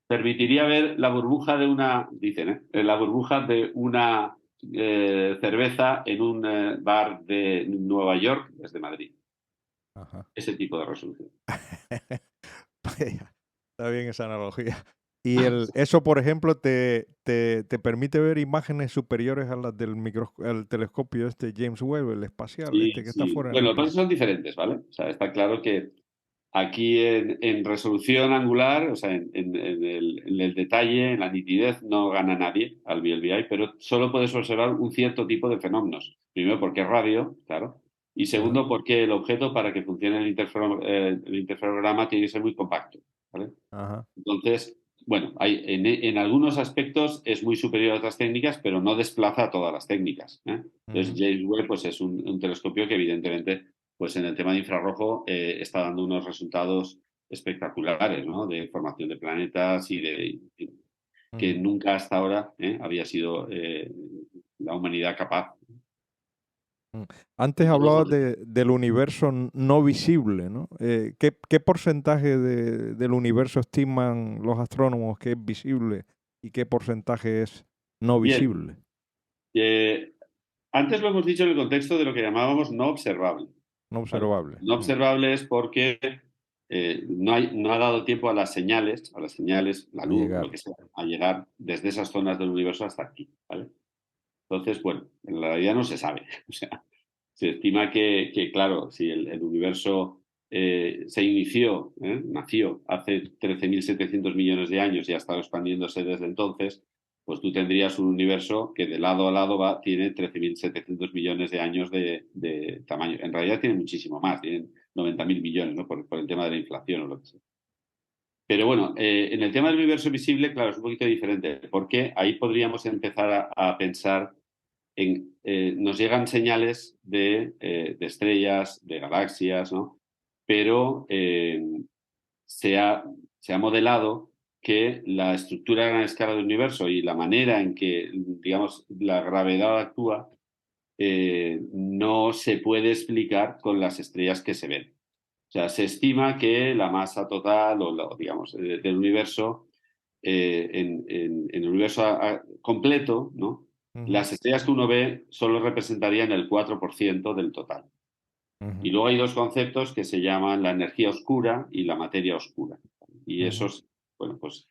permitiría ver la burbuja de una, dicen, la burbuja de una cerveza en un bar de Nueva York desde Madrid. Ajá. Ese tipo de resolución. Vaya, está bien esa analogía. Y eso, por ejemplo, te permite ver imágenes superiores a las del el telescopio este James Webb, el espacial, Sí, este que está sí. fuera en Bueno, el los pasos espacio. son diferentes, ¿vale? O sea, está claro que aquí en resolución angular, o sea, en el detalle, en la nitidez, no gana nadie al VLBI, pero solo puedes observar un cierto tipo de fenómenos. Primero, porque es radio, claro. Y Ajá, segundo, porque el objeto, para que funcione el interferograma, tiene que ser muy compacto, ¿vale? ajá. Entonces, bueno, en algunos aspectos es muy superior a otras técnicas, pero no desplaza a todas las técnicas, ¿eh? Entonces, Ujú, James Webb pues, es un telescopio que evidentemente pues, en el tema de infrarrojo está dando unos resultados espectaculares, ¿no? De formación de planetas que ujú. nunca hasta ahora había sido la humanidad capaz. Mm. Antes hablabas del universo no visible, ¿no? ¿Qué porcentaje del universo estiman los astrónomos que es visible y qué porcentaje es no Bien, visible, eh, antes lo hemos dicho en el contexto de lo que llamábamos no observable. no ¿Vale? observable? No Mm. observable es porque no ha dado tiempo a las señales, la A luz, lo llegar. que sea, a llegar desde esas zonas del universo hasta aquí, ¿vale? Entonces, bueno, en realidad no se sabe. O sea, se estima que, claro, si el universo se inició, nació hace 13.700 millones de años y ha estado expandiéndose desde entonces, pues tú tendrías un universo que de lado a lado tiene 13.700 millones de años de tamaño. En realidad tiene muchísimo más, tienen 90.000 millones, ¿no? Por el tema de la inflación o lo que sea. Pero bueno, en el tema del universo visible, claro, es un poquito diferente, porque ahí podríamos empezar a pensar nos llegan señales de estrellas, de galaxias, ¿no? Pero se ha, se ha modelado que la estructura a gran escala del universo y la manera en que, digamos, la gravedad actúa no se puede explicar con las estrellas que se ven. O sea, se estima que la masa total, digamos, del universo, en el universo completo, ¿no? Ujú, Las estrellas que uno ve solo representarían el 4% del total. Y ujú, luego hay dos conceptos que se llaman la energía oscura y la materia oscura. Y ujú, esos, bueno, pues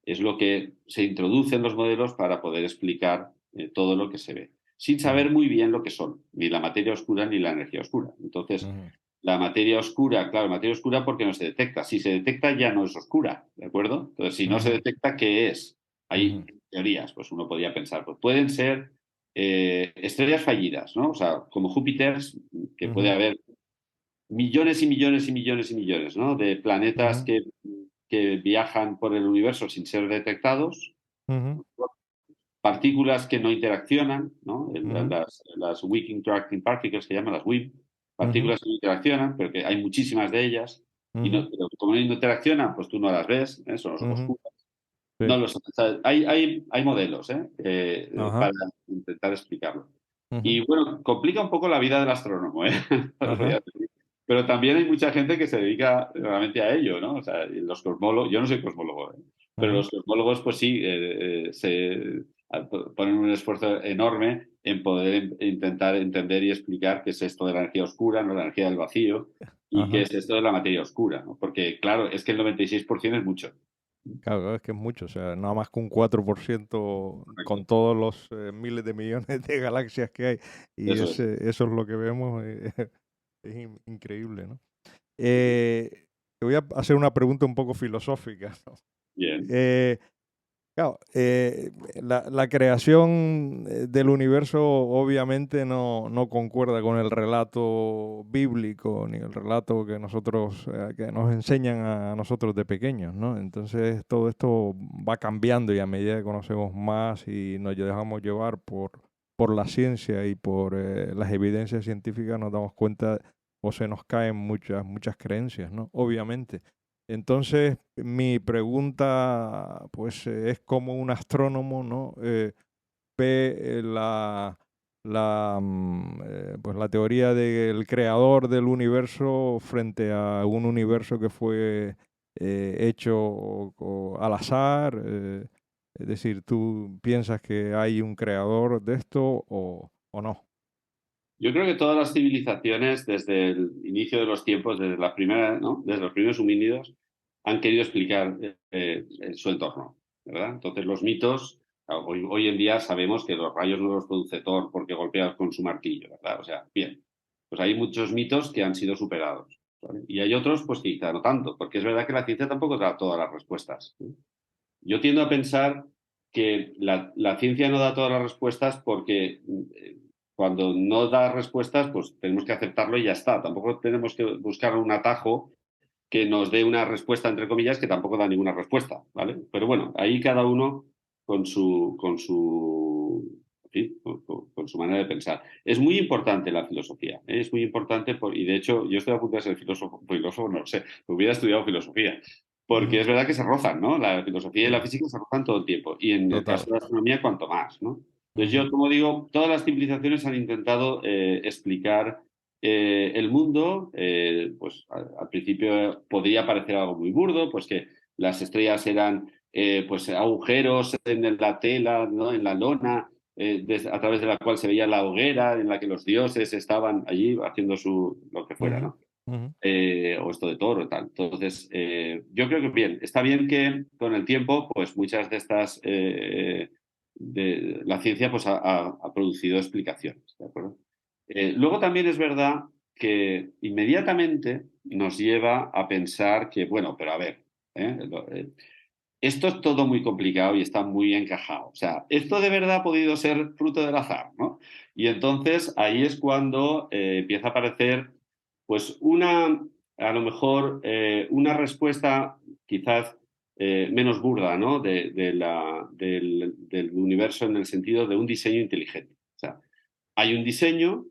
es lo que se introduce en los modelos para poder explicar todo lo que se ve, sin ujú, saber muy bien lo que son, ni la materia oscura ni la energía oscura. Entonces, ujú, la materia oscura, claro, materia oscura porque no se detecta. Si se detecta ya no es oscura, ¿de acuerdo? Entonces, si no se ujú, detecta, ¿qué es? Hay ujú, teorías, pues uno podría pensar, pues pueden ser estrellas fallidas, ¿no? O sea, como Júpiter, que puede ujú, haber millones y millones y millones y millones, ¿no? De planetas ujú, que viajan por el universo sin ser detectados, ujú, partículas que no interaccionan, ¿no? ujú, Las Weak Interacting Particles, que llaman las WIMP, ujú, partículas que no interaccionan, pero que hay muchísimas de ellas, y ujú, no, pero como no interaccionan, pues tú no las ves, ¿eh? Son ujú. oscuras. Sí. No los, o sea, hay modelos, ¿eh? Ajá. Para intentar explicarlo. Ujú, Y bueno, complica un poco la vida del astrónomo, ¿eh? Os voy ajá. a decir. Pero también hay mucha gente que se dedica realmente a ello, ¿no? O sea, y los cosmólogos, yo no soy cosmólogo, ¿eh? Pero Ujú, los cosmólogos, pues sí, ponen un esfuerzo enorme en poder intentar entender y explicar qué es esto de la energía oscura, no la energía del vacío, y qué ajá. es esto de la materia oscura, ¿no? Porque, claro, es que el 96% es mucho. Claro, claro, es que es mucho, o sea, nada más que un 4% con Correcto. todos los miles de millones de galaxias que hay, y Eso es. eso es lo que vemos, es increíble, ¿no? Eh, Te voy a hacer una pregunta un poco filosófica, ¿no? Bien. Eh, Claro, la creación del universo obviamente no concuerda con el relato bíblico ni el relato que que nos enseñan a nosotros de pequeños, ¿no? Entonces todo esto va cambiando y a medida que conocemos más y nos dejamos llevar por la ciencia y por las evidencias científicas nos damos cuenta o se nos caen muchas creencias, ¿no? Obviamente. Entonces, mi pregunta, pues, es cómo un astrónomo, ¿no? Ve pues, la teoría del creador del universo frente a un universo que fue hecho al azar. Es decir, ¿tú piensas que hay un creador de esto o no? Yo creo que todas las civilizaciones, desde el inicio de los tiempos, desde la primera, ¿no? Desde los primeros homínidos, han querido explicar su entorno, ¿verdad? Entonces, los mitos, hoy en día sabemos que los rayos no los produce Thor porque golpea con su martillo, ¿verdad? O sea, bien, pues hay muchos mitos que han sido superados, ¿vale? Y hay otros, pues quizá no tanto, porque es verdad que la ciencia tampoco da todas las respuestas, ¿no? Yo tiendo a pensar que la ciencia no da todas las respuestas porque cuando no da respuestas, pues tenemos que aceptarlo y ya está. Tampoco tenemos que buscar un atajo que nos dé una respuesta, entre comillas, que tampoco da ninguna respuesta, ¿vale? Pero bueno, ahí cada uno en fin, con su manera de pensar. Es muy importante la filosofía, ¿eh? Es muy importante, y de hecho yo estoy a punto de ser filósofo no lo sé, hubiera estudiado filosofía, porque Ujú, es verdad que se rozan, ¿no? La filosofía y sí, la física se rozan todo el tiempo, y en el total. caso de la astronomía, cuanto más, ¿no? Entonces Ujú, yo, como digo, todas las civilizaciones han intentado explicar el mundo, pues al principio podría parecer algo muy burdo, pues que las estrellas eran pues agujeros en la tela, ¿no? En la lona, a través de la cual se veía la hoguera en la que los dioses estaban allí haciendo lo que fuera, ujú, ¿no? ujú, O esto de toro y tal. Entonces, yo creo que bien, está bien que con el tiempo, pues muchas de estas, de la ciencia, pues ha producido explicaciones, ¿de acuerdo? Luego también es verdad que inmediatamente nos lleva a pensar que, bueno, pero a ver, esto es todo muy complicado y está muy encajado. O sea, esto de verdad ha podido ser fruto del azar, ¿no? Y entonces ahí es cuando empieza a aparecer, pues, a lo mejor, una respuesta quizás menos burda, ¿no? Del universo en el sentido de un diseño inteligente. O sea, hay un diseño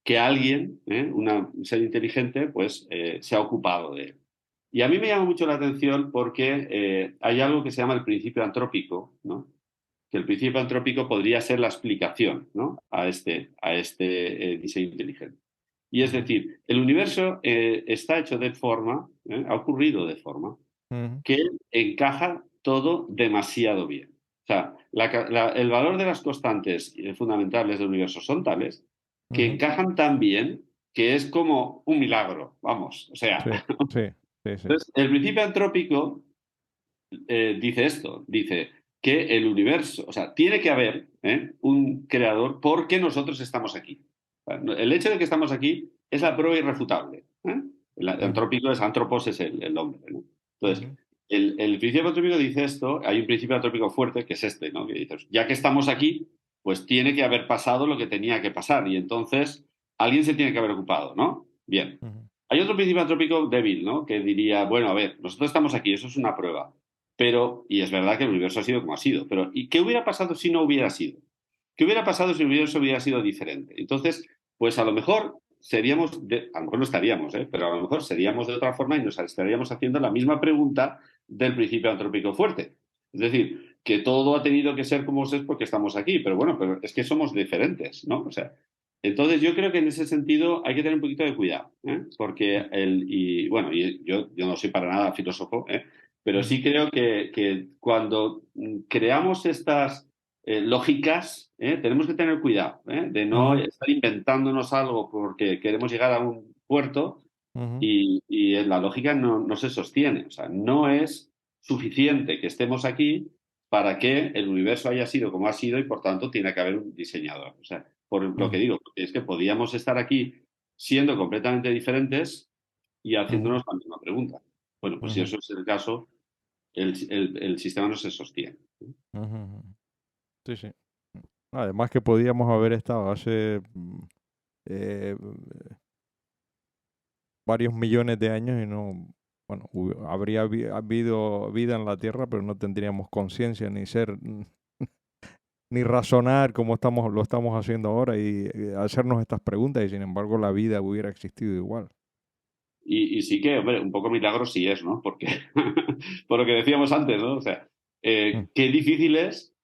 que alguien, un ser inteligente, pues se ha ocupado de él. Y a mí me llama mucho la atención porque hay algo que se llama el principio antrópico, ¿no? Que el principio antrópico podría ser la explicación, ¿no? A este diseño inteligente. Y es ujú, decir, el universo está hecho de forma, ha ocurrido de forma, ujú, que encaja todo demasiado bien. O sea, el valor de las constantes fundamentales del universo son tales que ujú. encajan tan bien que es como un milagro, vamos. O sea, Sí, sí, sí, sí. entonces, el principio antrópico dice esto, dice que el universo, o sea, tiene que haber un creador porque nosotros estamos aquí. El hecho de que estamos aquí es la prueba irrefutable. El Ujú, antrópico es antropos, es el hombre, ¿no? Entonces, ujú, el principio antrópico dice esto, hay un principio antrópico fuerte que es este, ¿no? Que dice, ya que estamos aquí, pues tiene que haber pasado lo que tenía que pasar y entonces alguien se tiene que haber ocupado, ¿no? Bien. ujú, Hay otro principio antrópico débil, ¿no? Que diría, bueno, a ver, nosotros estamos aquí, eso es una prueba. Pero, y es verdad que el universo ha sido como ha sido, pero ¿y qué hubiera pasado si no hubiera sido? ¿Qué hubiera pasado si el universo hubiera sido diferente? Entonces, pues a lo mejor seríamos, a lo mejor no estaríamos, pero a lo mejor seríamos de otra forma y nos estaríamos haciendo la misma pregunta del principio antrópico fuerte. Es decir, que todo ha tenido que ser como es porque estamos aquí, pero bueno, pero es que somos diferentes, ¿no? O sea, entonces yo creo que en ese sentido hay que tener un poquito de cuidado, porque y bueno, yo no soy para nada filósofo, pero ujú, sí creo que cuando creamos estas lógicas, tenemos que tener cuidado, de no ujú, estar inventándonos algo porque queremos llegar a un puerto ujú, y la lógica no se sostiene. O sea, no es suficiente que estemos aquí para que el universo haya sido como ha sido y por tanto tiene que haber un diseñador. O sea, por lo que ujú, digo, es que podíamos estar aquí siendo completamente diferentes y ujú, haciéndonos la misma pregunta. Bueno, pues si ujú, eso es el caso, el sistema no se sostiene. ujú, ujú. Sí, sí. Además que podíamos haber estado hace eh, varios millones de años y no, bueno, habría habido vida en la Tierra, pero no tendríamos conciencia ni ser, ni razonar como lo estamos haciendo ahora y hacernos estas preguntas y sin embargo la vida hubiera existido igual. Y sí que, hombre, un poco milagro sí es, ¿no? Porque, por lo que decíamos antes, ¿no? O sea, Mm, qué difícil es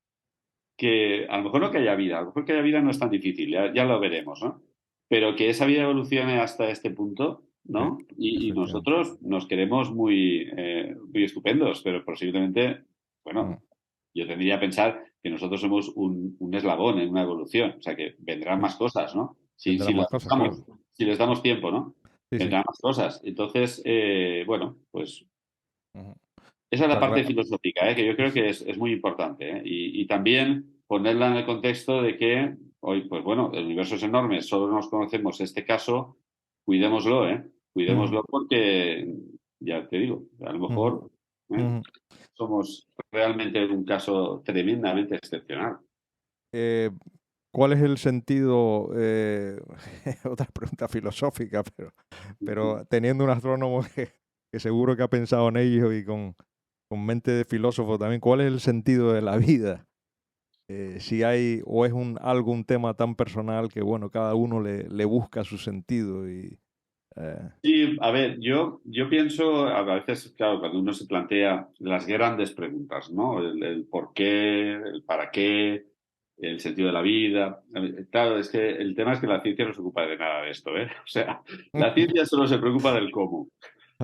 que, a lo mejor no que haya vida, a lo mejor que haya vida no es tan difícil, ya lo veremos, ¿no? Pero que esa vida evolucione hasta este punto, sí, ¿no? Y efectivamente. nosotros nos queremos muy estupendos, pero posiblemente, Mm, bueno, yo tendría que pensar que nosotros somos un eslabón en una evolución, o sea que vendrán sí. más cosas, ¿no? Vendrán más cosas, claro. Si les damos tiempo, ¿no? Sí, sí. Vendrán más cosas. Entonces, bueno, pues Ujú. esa es la Está parte claro. filosófica, que yo creo que es muy importante, y también ponerla en el contexto de que hoy, pues bueno, el universo es enorme, solo nos conocemos este caso, cuidémoslo, Ujú, cuidémoslo porque, ya te digo, a lo ujú, mejor ¿eh? ujú. Somos realmente un caso tremendamente excepcional. Eh, ¿Cuál es el sentido? Otra pregunta filosófica, pero teniendo un astrónomo que seguro que ha pensado en ello y con mente de filósofo también, ¿cuál es el sentido de la vida? Si hay, o es algún tema tan personal que, bueno, cada uno le busca su sentido y... eh, Sí, a ver, yo pienso, a veces, claro, cuando uno se plantea las grandes preguntas, ¿no? El por qué, el para qué, el sentido de la vida. Claro, es que el tema es que la ciencia no se ocupa de nada de esto, ¿eh? O sea, la ciencia solo se preocupa del cómo.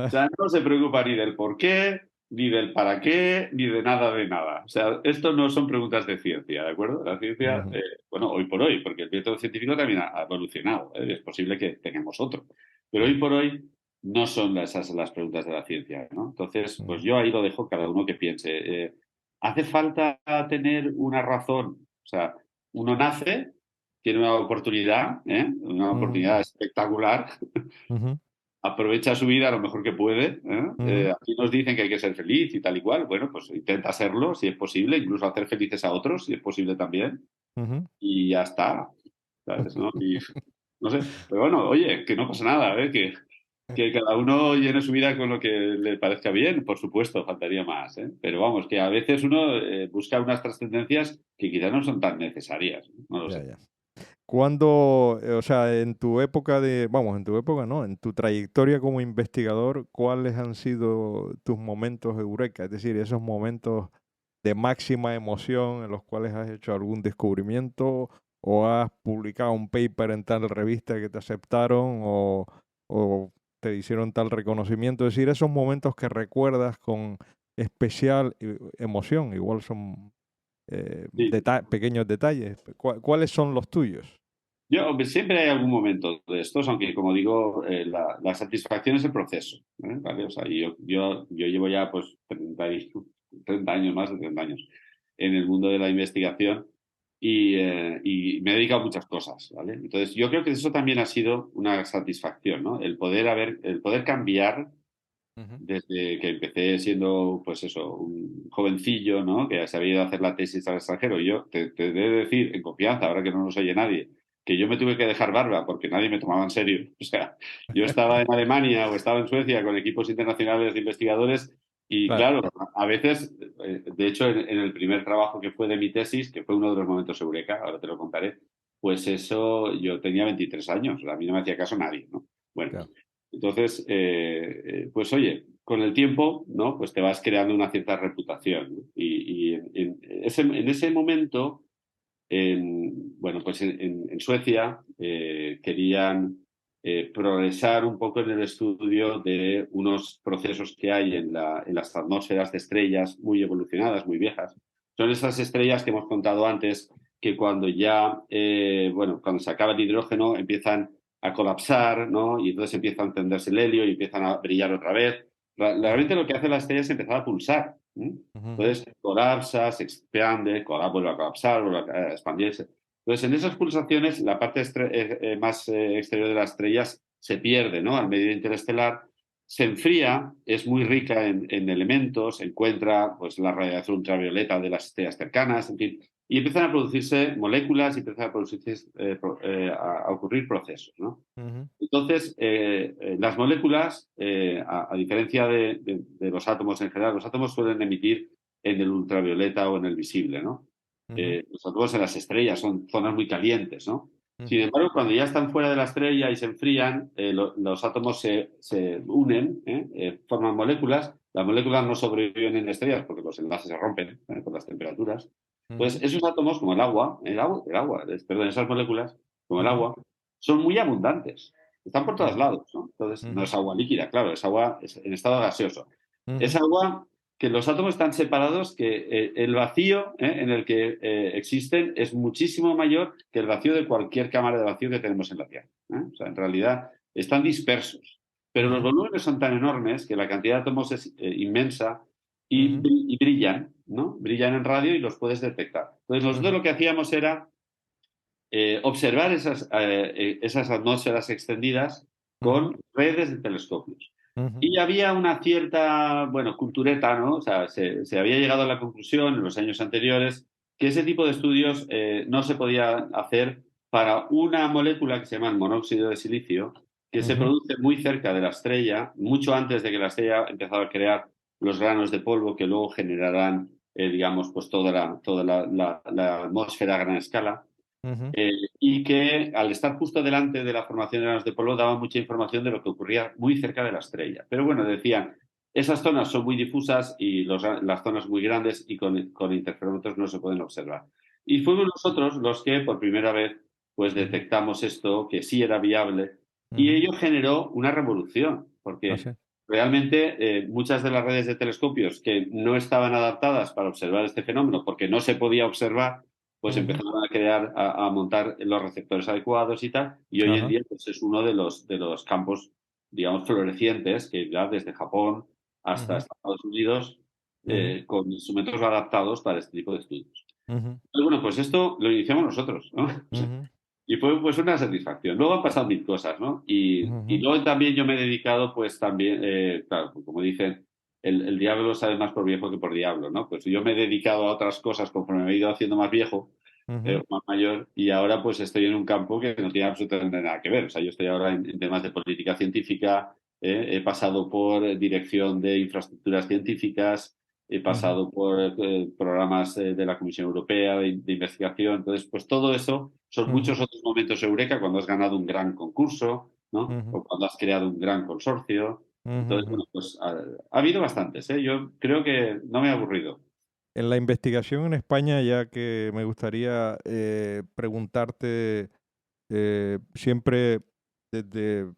O sea, no se preocupa ni del por qué, ni del para qué, ni de nada de nada. O sea, esto no son preguntas de ciencia, ¿de acuerdo? La ciencia, Ujú, bueno, hoy por hoy, porque el método científico también ha evolucionado, ¿eh? Es posible que tengamos otro. Pero hoy sí, por hoy no son esas las preguntas de la ciencia, ¿no? Entonces, pues ujú, yo ahí lo dejo cada uno que piense. ¿Hace falta tener una razón? O sea, uno nace, tiene una oportunidad, una ujú, oportunidad espectacular, ujú, aprovecha su vida lo mejor que puede. ujú, Aquí nos dicen que hay que ser feliz y tal y cual. Bueno, pues intenta serlo si es posible, incluso hacer felices a otros si es posible también. ujú. Y ya está, ¿sabes? ¿No? Y no sé, pero bueno, oye, que no pasa nada, que cada uno llene su vida con lo que le parezca bien, por supuesto, faltaría más, ¿eh? Pero vamos, que a veces uno busca unas trascendencias que quizás no son tan necesarias, no lo Ya, sé. ya. Cuando, o sea, en tu época vamos, en tu época no, en tu trayectoria como investigador, ¿cuáles han sido tus momentos eureka? Es decir, esos momentos de máxima emoción en los cuales has hecho algún descubrimiento o has publicado un paper en tal revista que te aceptaron, o te hicieron tal reconocimiento. Es decir, esos momentos que recuerdas con especial emoción, igual son Sí. pequeños detalles. ¿Cuáles son los tuyos? Yo, hombre, siempre hay algún momento de estos, aunque como digo, la satisfacción es el proceso, ¿eh? ¿Vale? O sea, yo llevo ya pues 30 años, más de 30 años en el mundo de la investigación y me he dedicado a muchas cosas, ¿vale? Entonces, yo creo que eso también ha sido una satisfacción, ¿no? El poder cambiar Ujú. desde que empecé siendo, pues eso, un jovencillo, ¿no? Que se había ido a hacer la tesis al extranjero. Y yo te he de decir, en confianza, ahora que no nos oye nadie, que yo me tuve que dejar barba porque nadie me tomaba en serio. O sea, yo estaba en Alemania o estaba en Suecia con equipos internacionales de investigadores y Claro. claro, a veces, de hecho, en el primer trabajo que fue de mi tesis, que fue uno de los momentos eureka, ahora te lo contaré, pues eso, yo tenía 23 años, a mí no me hacía caso nadie, ¿no? Bueno, Claro. entonces, pues oye, con el tiempo, ¿no? Pues te vas creando una cierta reputación, ¿no? Y en ese momento, bueno, pues en Suecia querían progresar un poco en el estudio de unos procesos que hay en las atmósferas de estrellas muy evolucionadas, muy viejas. Son esas estrellas que hemos contado antes, que cuando ya, bueno, cuando se acaba el hidrógeno, empiezan a colapsar, ¿no? Y entonces empieza a encenderse el helio y empiezan a brillar otra vez. Ujú, Realmente lo que hace la estrella es empezar a pulsar. ujú, ujú, Entonces colapsa, se expande, vuelve a colapsar, vuelve a expandirse. Entonces, en esas pulsaciones, la parte más exterior de las estrellas se pierde, ¿no? Al medio interestelar, se enfría, es muy ujú, rica en elementos, encuentra pues, la radiación ultravioleta de las estrellas cercanas, en fin, y empiezan a producirse moléculas y empiezan a, producirse, a ocurrir procesos, ¿no? ujú, Entonces, las moléculas, a diferencia de los átomos en general, los átomos suelen emitir en el ultravioleta o en el visible, ¿no? ujú, Los átomos en las estrellas son zonas muy calientes, ¿no? Sin ujú, embargo, cuando ya están fuera de la estrella y se enfrían, los átomos se unen, forman moléculas. Las moléculas no sobreviven en estrellas porque los enlaces se rompen, por las temperaturas. Entonces, ujú, esos átomos, como perdón, esas moléculas, como el ujú, agua, son muy abundantes. Están por todos ujú, lados, ¿no? Entonces, no ujú, es agua líquida, claro, es agua en estado gaseoso. Es ujú, agua que los átomos están separados, que el vacío en el que existen es muchísimo mayor que el vacío de cualquier cámara de vacío que tenemos en la Tierra. O sea, en realidad están dispersos, pero los ujú, volúmenes son tan enormes que la cantidad de átomos es inmensa ujú, y brillan, ¿no? Brillan en radio y los puedes detectar. Entonces, nosotros ujú, lo que hacíamos era observar esas atmósferas extendidas ujú, con redes de telescopios. ujú, Y había una cierta, bueno, cultureta, ¿no? O sea, se había llegado a la conclusión en los años anteriores que ese tipo de estudios no se podía hacer para una molécula que se llama el monóxido de silicio, que se ujú, produce muy cerca de la estrella, mucho antes de que la estrella empezara a crear los granos de polvo que luego generarán, digamos, pues la atmósfera a gran escala. ujú, Y que al estar justo delante de la formación de granos de polvo daba mucha información de lo que ocurría muy cerca de la estrella. Pero bueno, decían, esas zonas son muy difusas y las zonas muy grandes y con interferómetros no se pueden observar. Y fuimos nosotros los que por primera vez pues ujú, detectamos esto, que sí era viable, y ujú. ello generó una revolución, Ah, porque sí. realmente muchas de las redes de telescopios que no estaban adaptadas para observar este fenómeno, porque no se podía observar, pues Ujú, empezaron a crear, a montar los receptores adecuados y tal, y hoy en ajá, día pues, es uno de los campos, digamos, florecientes, que ya desde Japón hasta ujú, Estados Unidos, ujú, con instrumentos adaptados para este tipo de estudios. ujú, Pues bueno, pues esto lo iniciamos nosotros, ¿no? ujú, Y fue pues una satisfacción. Luego han pasado mil cosas, ¿no? Y ujú, luego también yo me he dedicado, pues también, claro, pues, como dicen, el diablo sabe más por viejo que por diablo, ¿no? Pues yo me he dedicado a otras cosas conforme me he ido haciendo más viejo, ujú, más mayor, y ahora pues estoy en un campo que no tiene absolutamente nada que ver. O sea, yo estoy ahora en temas de política científica, he pasado por dirección de infraestructuras científicas, he ujú, pasado por programas de la Comisión Europea de investigación. Entonces, pues todo eso son ujú, muchos otros momentos eureka cuando has ganado un gran concurso, ¿no? ujú, O cuando has creado un gran consorcio. ujú, Entonces, ujú. bueno, pues ha habido bastantes, ¿eh? Yo creo que no me he aburrido. En la investigación en España, ya que me gustaría preguntarte, siempre desde,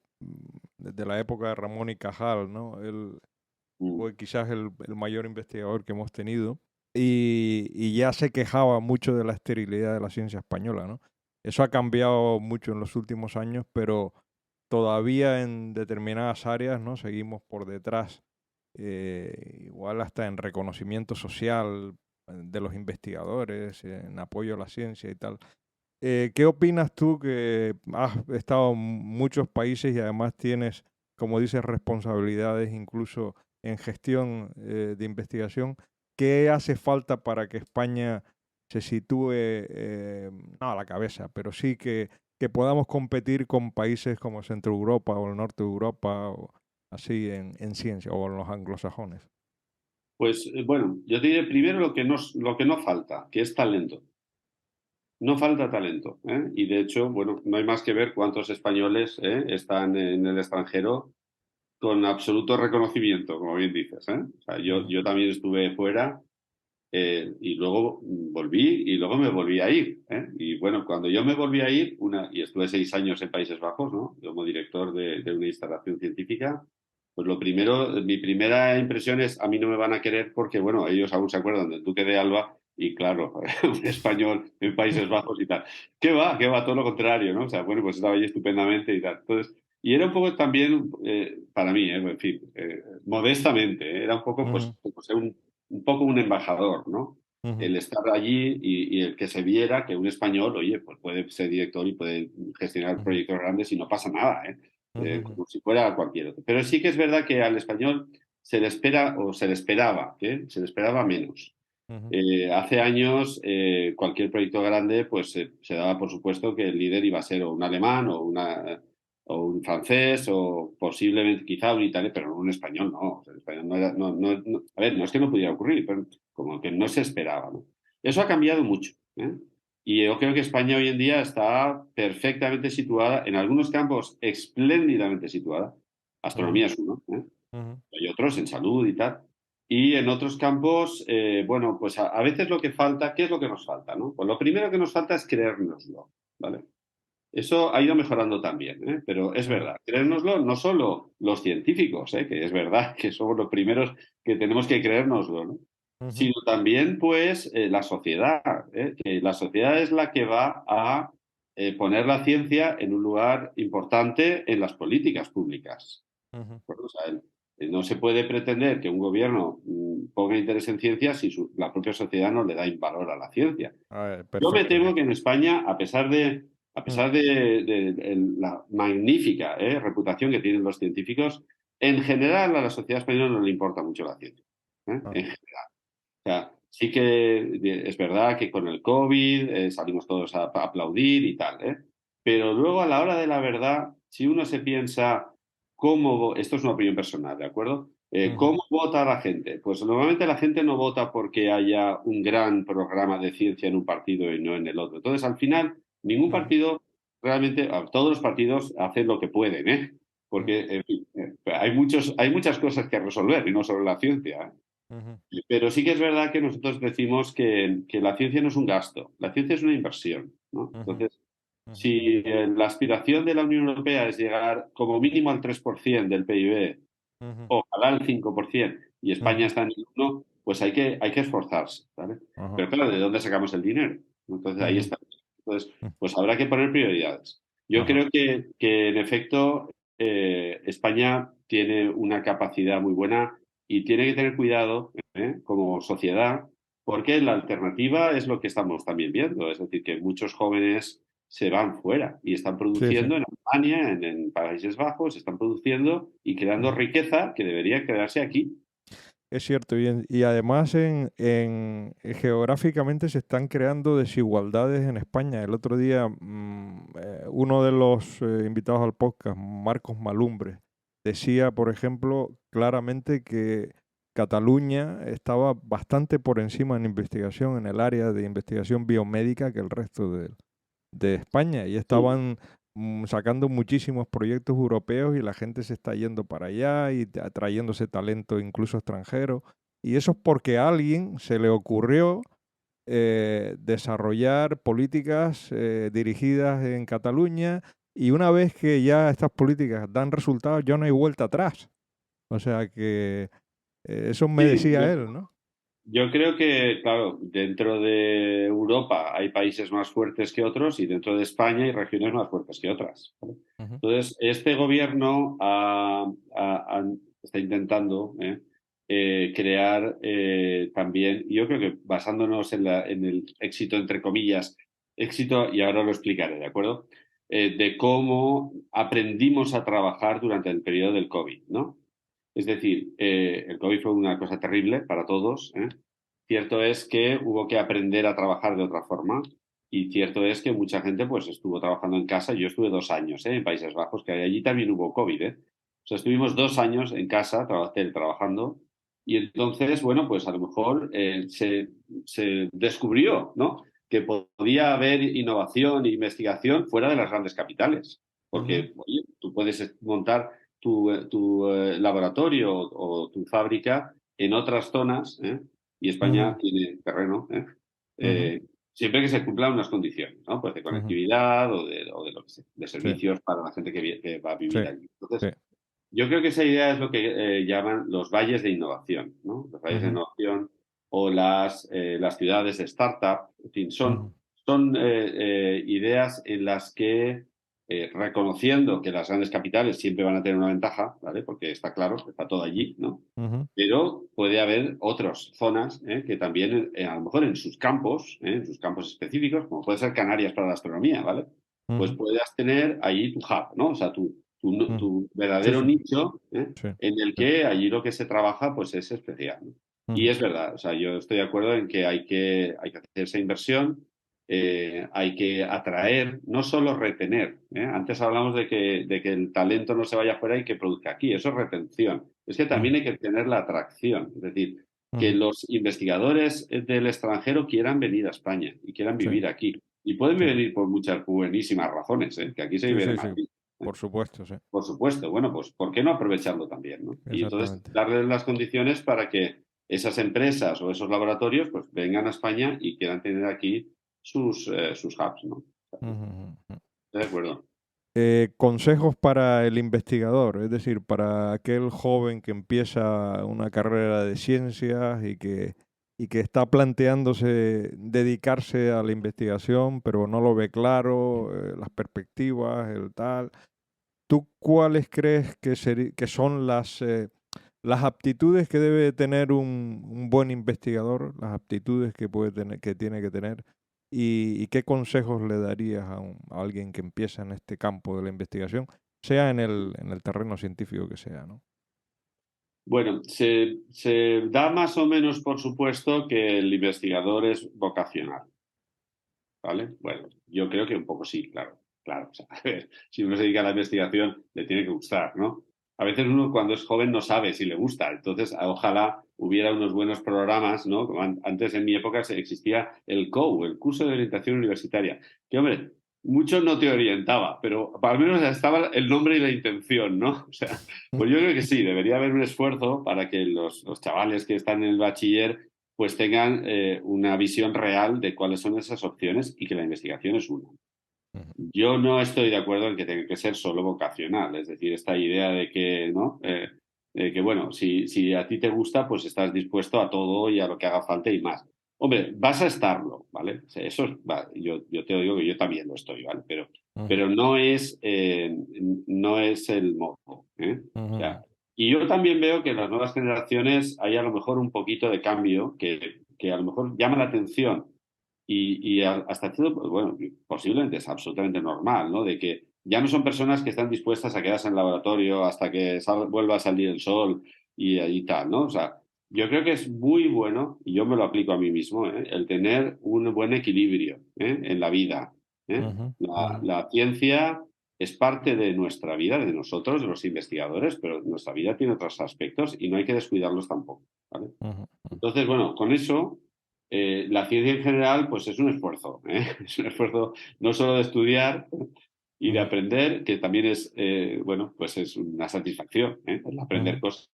desde la época de Ramón y Cajal, ¿no? Él Mm. fue quizás el mayor investigador que hemos tenido y ya se quejaba mucho de la esterilidad de la ciencia española, ¿no? Eso ha cambiado mucho en los últimos años, pero todavía en determinadas áreas, ¿no? Seguimos por detrás, igual hasta en reconocimiento social de los investigadores, en apoyo a la ciencia y tal. ¿Qué opinas tú que has estado en muchos países y además tienes, como dices, responsabilidades incluso en gestión de investigación? ¿Qué hace falta para que España se sitúe, no a la cabeza, pero sí que podamos competir con países como Centro Europa o el Norte de Europa o así en ciencia o en los anglosajones? Pues bueno, yo te diré primero lo que no falta, que es talento. No falta talento, ¿eh? Y de hecho, bueno, no hay más que ver cuántos españoles están en el extranjero con absoluto reconocimiento, como bien dices, ¿eh? O sea, yo, Ujú, yo también estuve fuera y luego volví y luego me volví a ir, ¿eh? Y bueno, cuando yo me volví a ir, y estuve 6 años en Países Bajos, ¿no? Como director de una instalación científica, pues lo primero, mi primera impresión es, a mí no me van a querer porque, bueno, ellos aún se acuerdan del Duque de Alba y claro, un español en Países Bajos y tal. Qué va, todo lo contrario, ¿no? O sea, bueno, pues estaba allí estupendamente y tal. Entonces, y era un poco también, para mí, en fin, modestamente, era un poco, pues, ujú, pues un poco un embajador, ¿no? ujú, El estar allí y el que se viera que un español, oye, pues puede ser director y puede gestionar ujú, proyectos grandes y no pasa nada, ¿eh? ujú, Como si fuera cualquier otro. Pero sí que es verdad que al español se le espera o se le esperaba, ¿eh? Se le esperaba menos. ujú, Hace años, cualquier proyecto grande, pues se daba por supuesto que el líder iba a ser o un alemán o un francés o posiblemente quizá un italiano, pero no un español, no. O sea, el español no era, a ver, no es que no pudiera ocurrir, pero como que no se esperaba, ¿no? Eso ha cambiado mucho, ¿eh? Y yo creo que España hoy en día está perfectamente situada, en algunos campos espléndidamente situada. ujú, Astronomía es uno, ¿eh? ujú, Hay otros en salud y tal. Y en otros campos, bueno, pues a veces lo que falta, ¿qué es lo que nos falta, no? Pues lo primero que nos falta es creérnoslo, ¿vale? Eso ha ido mejorando también, ¿eh? Pero es ujú, verdad, creérnoslo no solo los científicos, ¿eh? Que es verdad que somos los primeros que tenemos que creérnoslo, ¿no? ujú, Sino también, pues, la sociedad, ¿eh? Que la sociedad es la que va a poner la ciencia en un lugar importante en las políticas públicas. ujú. Bueno, o sea, no se puede pretender que un gobierno ponga interés en ciencia si la propia sociedad no le da valor a la ciencia. Yo me Perfecto. temo que en España, a Mm, pesar de la magnífica reputación que tienen los científicos, en general a la sociedad española no le importa mucho la ciencia. ah, En general. O sea, sí que es verdad que con el COVID salimos todos a aplaudir y tal, ¿eh? Pero luego a la hora de la verdad, si uno se piensa esto es una opinión personal, ¿de acuerdo? ujú, ¿Cómo vota la gente? Pues normalmente la gente no vota porque haya un gran programa de ciencia en un partido y no en el otro. Entonces, al final, ningún ujú, partido realmente, todos los partidos hacen lo que pueden, ¿eh? Porque, ujú, en fin, hay muchas cosas que resolver y no solo la ciencia, ¿eh? ujú, Pero sí que es verdad que nosotros decimos que la ciencia no es un gasto, la ciencia es una inversión, ¿no? ujú, Entonces, ujú, si la aspiración de la Unión Europea es llegar como mínimo al 3% del PIB, ujú, ojalá al 5%, y España ujú, está en el 1%, pues hay que esforzarse, ¿vale? ajá, Pero claro, ¿de dónde sacamos el dinero? Entonces, ahí ujú, está. Entonces, mm, pues habrá que poner prioridades. Yo ajá, creo que en efecto, España tiene una capacidad muy buena y tiene que tener cuidado, como sociedad, porque la alternativa es lo que estamos también viendo, es decir, que muchos jóvenes se van fuera y están sí, sí. produciendo en Alemania, en Países Bajos, están produciendo y creando Ujú. riqueza que debería quedarse aquí. Es cierto, y además geográficamente se están creando desigualdades en España. El otro día uno de los invitados al podcast, Marcos Malumbre, decía, por ejemplo, claramente que Cataluña estaba bastante por encima en investigación, en el área de investigación biomédica que el resto de España y Sí. estaban sacando muchísimos proyectos europeos y la gente se está yendo para allá y atrayéndose talento incluso extranjero. Y eso es porque a alguien se le ocurrió desarrollar políticas dirigidas en Cataluña, y una vez que ya estas políticas dan resultados, ya no hay vuelta atrás. O sea que eso me Sí, decía él, ¿no? yo creo que, claro, dentro de Europa hay países más fuertes que otros y dentro de España hay regiones más fuertes que otras, ¿vale? Ujú, Entonces, este gobierno está intentando crear también, yo creo que basándonos en el éxito, entre comillas, éxito, y ahora lo explicaré, ¿de acuerdo? De cómo aprendimos a trabajar durante el periodo del COVID, ¿no? Es decir, el COVID fue una cosa terrible para todos, ¿eh? Cierto es que hubo que aprender a trabajar de otra forma y cierto es que mucha gente pues estuvo trabajando en casa. Yo estuve 2 años, en Países Bajos, que allí también hubo COVID, ¿eh? O sea, estuvimos 2 años en casa trabajando y entonces, bueno, pues a lo mejor se descubrió, ¿no? Que podía haber innovación e investigación fuera de las grandes capitales. ujú, Porque, oye, tú puedes montar tu laboratorio o tu fábrica en otras zonas, ¿eh? Y España ujú, tiene terreno, ¿eh? ujú, Eh, siempre que se cumplan unas condiciones, ¿no? Pues de ujú. conectividad o de lo que sea, de Sí, servicios para la gente que va a sí, vivir allí. sí. Entonces, yo creo que esa idea es lo que llaman los valles de innovación, ¿no? Los valles de Ujú, innovación o las ciudades de startup, en fin, ujú, son ideas en las que, reconociendo que las grandes capitales siempre van a tener una ventaja, ¿vale? Porque está claro, está todo allí, ¿no? ujú, Pero puede haber otras zonas que también, a lo mejor en sus campos específicos, como puede ser Canarias para la astronomía, ¿vale? Pues ujú, puedas tener allí tu hub, ¿no? O sea, ujú. tu Sí, verdadero sí, nicho, sí, en el sí. que allí lo que se trabaja pues es especial, ¿no? Y Ujú, es verdad, o sea, yo estoy de acuerdo en que hay que hacer esa inversión, hay que atraer, no solo retener, ¿eh? Antes hablamos de que el talento no se vaya fuera y que produzca aquí, eso es retención. Es que ujú, también hay que tener la atracción, es decir, que ujú. los investigadores del extranjero quieran venir a España y quieran Sí, vivir aquí. Y pueden sí, venir por muchas buenísimas razones, ¿eh? Que aquí se sí, vive de sí, sí, maravilla. ¿Eh? por supuesto, sí, Por supuesto, bueno, pues ¿por qué no aprovecharlo también, ¿no? Y entonces exactamente. darles las condiciones para que esas empresas o esos laboratorios pues vengan a España y quieran tener aquí sus hubs, ¿no? Ujú, ujú, ujú. ¿De acuerdo? Consejos para el investigador, es decir, para aquel joven que empieza una carrera de ciencias y que está planteándose dedicarse a la investigación, pero no lo ve claro, las perspectivas, el tal. ¿Tú cuáles crees que, que son las aptitudes que debe tener un buen investigador, las aptitudes que puede tener, que tiene que tener, y qué consejos le darías a alguien que empieza en este campo de la investigación, sea en el terreno científico que sea, ¿no? Bueno, se da más o menos por supuesto que el investigador es vocacional, ¿vale? Bueno, yo creo que un poco sí, claro, claro. O sea, a ver, si uno se dedica a la investigación, le tiene que gustar, ¿no? A veces uno cuando es joven no sabe si le gusta, entonces ojalá hubiera unos buenos programas, ¿no? Como antes en mi época existía el COU, el curso de orientación universitaria, que hombre, mucho no te orientaba, pero al menos estaba el nombre y la intención, ¿no? O sea, pues yo creo que sí, debería haber un esfuerzo para que los chavales que están en el bachiller pues tengan una visión real de cuáles son esas opciones y que la investigación es una. Ujú, Yo no estoy de acuerdo en que tenga que ser solo vocacional, es decir, esta idea de que, ¿no? De que, bueno, si a ti te gusta, pues estás dispuesto a todo y a lo que haga falta y más. Hombre, vas a estarlo, ¿vale? O sea, yo te digo que yo también lo estoy, ¿vale? ujú, Pero no es el modo, ¿eh? O ujú, sea, y yo también veo que en las nuevas generaciones hay a lo mejor un poquito de cambio que a lo mejor llama la atención hasta cierto, pues, bueno, posiblemente es absolutamente normal, ¿no? De que ya no son personas que están dispuestas a quedarse en el laboratorio hasta que vuelva a salir el sol y tal, ¿no? O sea, yo creo que es muy bueno, y yo me lo aplico a mí mismo, el tener un buen equilibrio, en la vida, ¿eh? ujú, La, ujú, la ciencia es parte de nuestra vida, de nosotros, de los investigadores, pero nuestra vida tiene otros aspectos y no hay que descuidarlos tampoco, ¿vale? ujú, Entonces, bueno, con eso, la ciencia en general, pues es un esfuerzo, ¿eh? Es un esfuerzo no solo de estudiar y de ujú, aprender, que también es, bueno, pues es una satisfacción, el aprender ujú, cosas,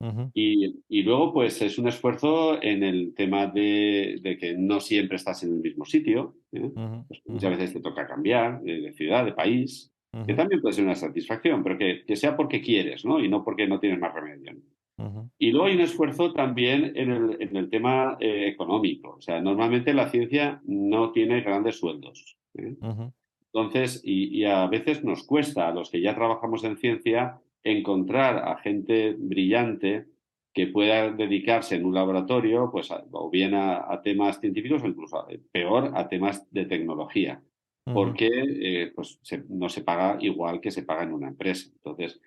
Ujú, Y luego, pues es un esfuerzo en el tema de que no siempre estás en el mismo sitio, ¿eh? ujú, Pues ujú, muchas veces te toca cambiar de ciudad, de país, que ujú, también puede ser una satisfacción, pero que sea porque quieres, ¿no? Y no porque no tienes más remedio, ¿no? ujú, Y luego hay un esfuerzo también en el tema económico. O sea, normalmente la ciencia no tiene grandes sueldos, ¿eh? ujú, Entonces, y a veces nos cuesta a los que ya trabajamos en ciencia encontrar a gente brillante que pueda dedicarse en un laboratorio, pues o bien a temas científicos o incluso peor a temas de tecnología, ujú, porque pues no se paga igual que se paga en una empresa. Entonces,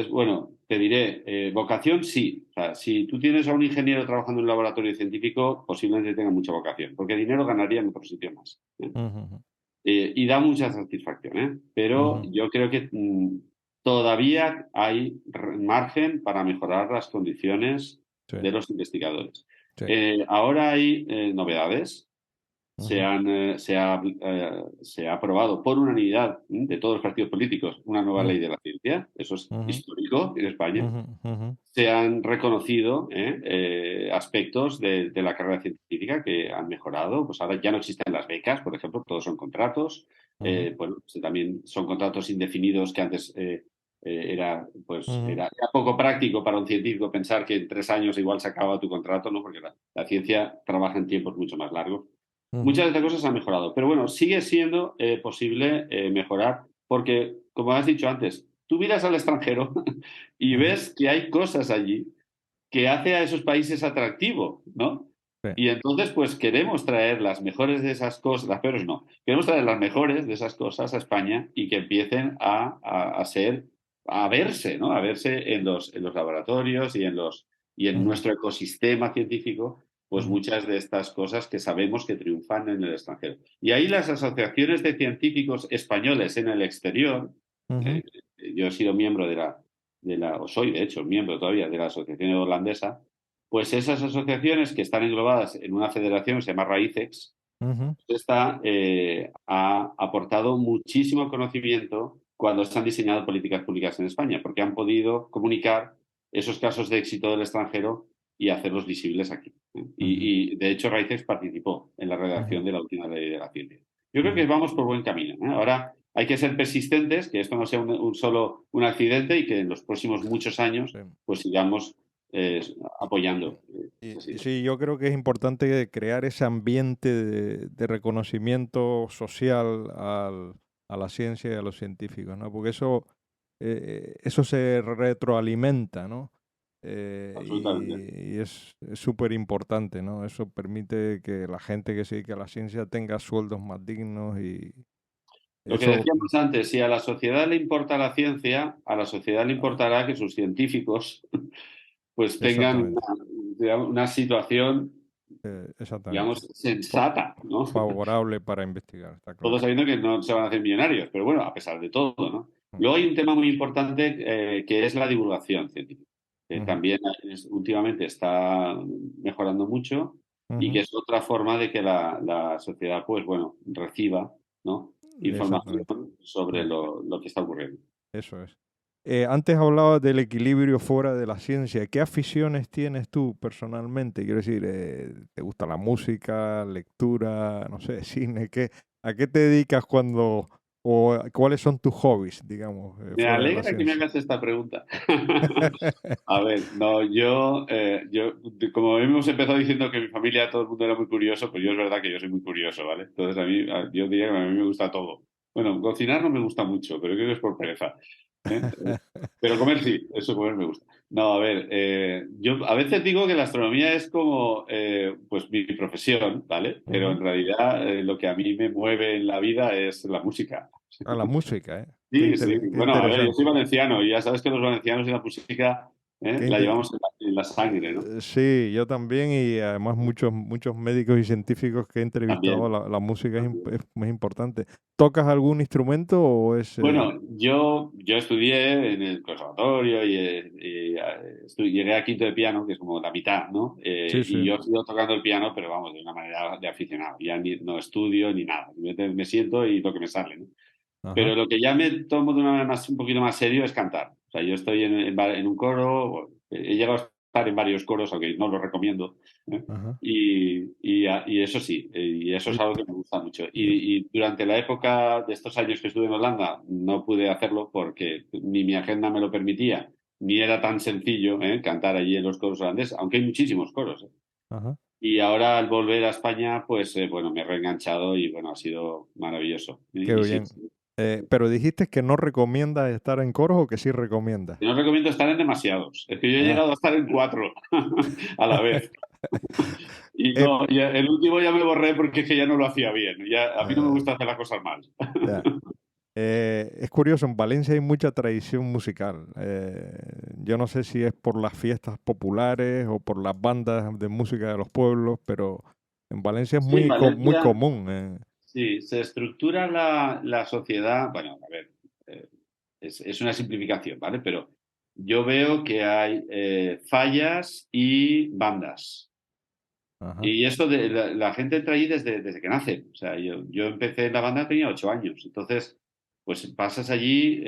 bueno, te diré, vocación sí. O sea, si tú tienes a un ingeniero trabajando en un laboratorio científico, posiblemente tenga mucha vocación, porque dinero ganaría en otro sitio más, ¿eh? ujú, Y da mucha satisfacción, ¿eh? Pero ujú. yo creo que todavía hay margen para mejorar las condiciones Sí, de los investigadores. sí. Ahora hay novedades. Ujú, Se ha aprobado por unanimidad de todos los partidos políticos una nueva ujú, ley de la ciencia. Eso es ujú, histórico en España. ujú, ujú, Se han reconocido aspectos de la carrera científica que han mejorado. Pues ahora ya no existen las becas, por ejemplo, todos son contratos. ujú, Bueno, pues también son contratos indefinidos que antes ujú, era poco práctico para un científico pensar que en 3 años igual se acaba tu contrato, ¿no? Porque la ciencia trabaja en tiempos mucho más largos. ujú, Muchas de estas cosas han mejorado, pero bueno, sigue siendo posible mejorar porque, como has dicho antes, tú miras al extranjero y ujú. ves que hay cosas allí que hace a esos países atractivos, ¿no? Sí. Y entonces, pues queremos traer las mejores de esas cosas, las peores no, queremos traer las mejores de esas cosas a España y que empiecen a ser, a verse, ¿no? A verse en los laboratorios y en Ujú, nuestro ecosistema científico, pues ujú, muchas de estas cosas que sabemos que triunfan en el extranjero. Y ahí las asociaciones de científicos españoles en el exterior, ujú, eh, yo he sido miembro o soy de hecho miembro todavía de la Asociación Holandesa, pues esas asociaciones que están englobadas en una federación que se llama RAICEX, ujú. ha aportado muchísimo conocimiento cuando se han diseñado políticas públicas en España, porque han podido comunicar esos casos de éxito del extranjero y hacerlos visibles aquí, ¿eh? Ujú, De hecho, RAICEX participó en la ujú, redacción de la última ley de la ciencia. Yo creo que ujú. vamos por buen camino, ¿eh? Ahora hay que ser persistentes, que esto no sea solo un accidente y que en los próximos muchos años Sí. pues sigamos eh, apoyando esas Y ideas. sí, yo creo que es importante crear ese ambiente de reconocimiento social a la ciencia y a los científicos, ¿no? Porque eso se retroalimenta, ¿no? Absolutamente. Y es súper importante, ¿no? Eso permite que la gente que se dedica a la ciencia tenga sueldos más dignos y Lo que eso, decíamos antes, si a la sociedad le importa la ciencia, a la sociedad le ah, importará que sus científicos pues tengan exactamente, digamos, una situación, digamos, exactamente. Fa- sensata, ¿no? Favorable para investigar, está Todos claro. sabiendo que no se van a hacer millonarios, pero bueno, a pesar de todo, ¿no? Mm, Luego hay un tema muy importante que es la divulgación científica, que ujú, también últimamente está mejorando mucho y que ujú, es otra forma de que la sociedad, pues bueno, reciba, ¿no? Información exactamente. sobre Mm, lo que está ocurriendo. eso es. Antes hablabas del equilibrio fuera de la ciencia. ¿Qué aficiones tienes tú personalmente? Quiero decir, ¿te gusta la música, lectura, no sé, cine? ¿A qué te dedicas cuáles son tus hobbies, digamos, Me fuera de la alegra que me ciencia? hagas esta pregunta. A ver, no, como hemos empezado diciendo que mi familia todo el mundo era muy curioso, pues yo es verdad que yo soy muy curioso, ¿vale? Entonces yo diría que a mí me gusta todo. Bueno, cocinar no me gusta mucho, pero creo que es por pereza, ¿eh? Pero comer sí, eso comer me gusta. No, a ver, yo a veces digo que la astronomía es como, pues mi profesión, ¿vale? Pero en Ujú. realidad lo que a mí me mueve en la vida es la música. A la música, ¿eh? Sí, sí. Qué Bueno, a ver, yo soy interesante. valenciano y ya sabes que los valencianos y la música Qué la inte- llevamos en la sangre, ¿no? Sí, yo también y además muchos médicos y científicos que he entrevistado, También. la música También. es muy importante. ¿Tocas algún instrumento o es...? Bueno, yo estudié en el conservatorio llegué a quinto de piano, que es como la mitad, ¿no? Sí, Y sí. yo sigo tocando el piano, pero vamos, de una manera de aficionado. Ya no estudio ni nada. Me siento y lo que me sale, ¿no? Ajá. Pero lo que ya me tomo de una manera un poquito más serio es cantar. O sea, yo estoy en un coro, he llegado a estar en varios coros, aunque no lo recomiendo. ¿Eh? Ajá. Y eso sí, y eso es Y, algo que me gusta mucho. y- Y durante la época de estos años que estuve en Holanda, no pude hacerlo porque ni mi agenda me lo permitía, ni era tan sencillo cantar allí en los coros holandeses, aunque hay muchísimos coros. ajá. Y ahora al volver a España, pues bueno, me he reenganchado y bueno, ha sido maravilloso. Qué Y sí, bien. Pero dijiste que no recomiendas estar en coros o que sí recomiendas. no recomiendo estar en demasiados. Es que yo he Ah. llegado a estar en 4 a la vez. Y Eh, no, el último ya me borré porque es que ya no lo hacía bien. Ya, a mí no me eh, gusta hacer las cosas mal. ya. Es curioso, en Valencia hay mucha tradición musical. Yo no sé si es por las fiestas populares o por las bandas de música de los pueblos, pero en Valencia es Sí, en muy Valencia, común. sí, se estructura la sociedad. Bueno, a ver, eh, es una simplificación, ¿vale? Pero yo veo que hay fallas y bandas. Ajá. Y esto de la gente entra ahí desde que nace. O sea, yo empecé en la banda, tenía 8 años. Entonces, pues pasas allí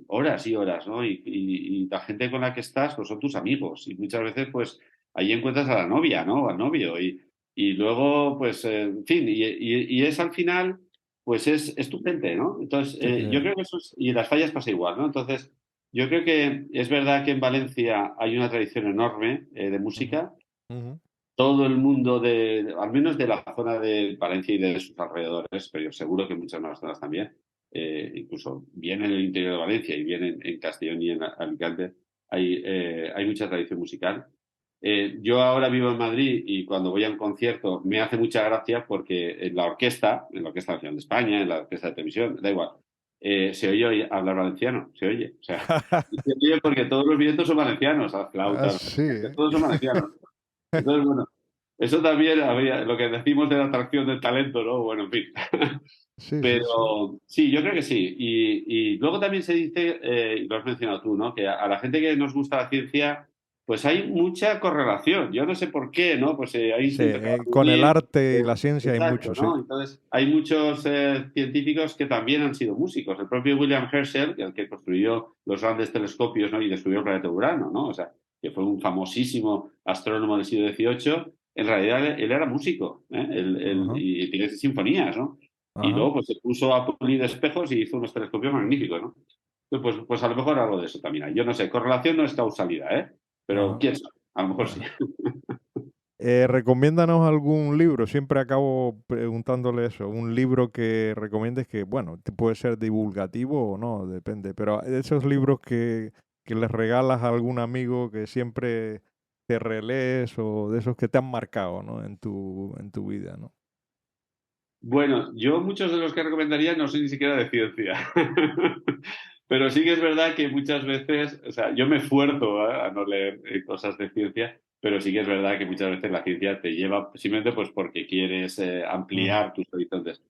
horas y horas, ¿no? Y la gente con la que estás, pues son tus amigos. Y muchas veces, pues, ahí encuentras a la novia, ¿no? O al novio. Y luego, pues, en fin, y es al final, pues es tu gente, ¿no? Entonces, Sí, yo creo que eso es, y en las fallas pasa igual, ¿no? Entonces, yo creo que es verdad que en Valencia hay una tradición enorme de ujú, música. ujú, Todo el mundo al menos de la zona de Valencia y de sus alrededores, pero yo seguro que muchas más zonas también, incluso bien en el interior de Valencia y bien en Castellón y en Alicante, hay mucha tradición musical. Yo ahora vivo en Madrid y cuando voy a un concierto me hace mucha gracia porque en la Orquesta Nacional de España, en la Orquesta de Televisión, da igual, se oye hablar valenciano, se oye. O sea, se oye porque todos los vientos son valencianos, las Ah, flautas, sí, todos son valencianos. Entonces, bueno, eso también había lo que decimos de la atracción del talento, ¿no? Bueno, en fin. sí, sí, sí. Pero sí, yo creo que sí. Y luego también se dice, y lo has mencionado tú, ¿no? Que a la gente que nos gusta la ciencia, pues hay mucha correlación. Yo no sé por qué, ¿no? Pues hay Sí, gente que va muy con el bien. arte y la ciencia hay Exacto, mucho, sí. ¿no? Entonces, hay muchos científicos que también han sido músicos. El propio William Herschel, el que construyó los grandes telescopios, ¿no? Y descubrió el planeta Urano, ¿no? O sea, que fue un famosísimo astrónomo del siglo XVIII. En realidad, él era músico, ¿eh? Ajá, Y tiene sinfonías, ¿no? Y ajá. luego pues, se puso a pulir espejos y hizo unos telescopios magníficos, ¿no? Pues a lo mejor algo de eso también hay. Yo no sé, correlación no es causalidad, ¿eh? Pero Ajá, quién sabe, a lo mejor sí. ajá. Recomiéndanos algún libro, siempre acabo preguntándole eso, un libro que recomiendes que, bueno, puede ser divulgativo o no, depende, pero esos libros que les regalas a algún amigo que siempre te relees o de esos que te han marcado, ¿no? En tu vida, ¿no? Bueno, yo muchos de los que recomendaría no soy ni siquiera de ciencia. Pero sí que es verdad que muchas veces, o sea, yo me esfuerzo a no leer cosas de ciencia, pero sí que es verdad que muchas veces la ciencia te lleva simplemente pues porque quieres Ujú, ampliar tus horizontes.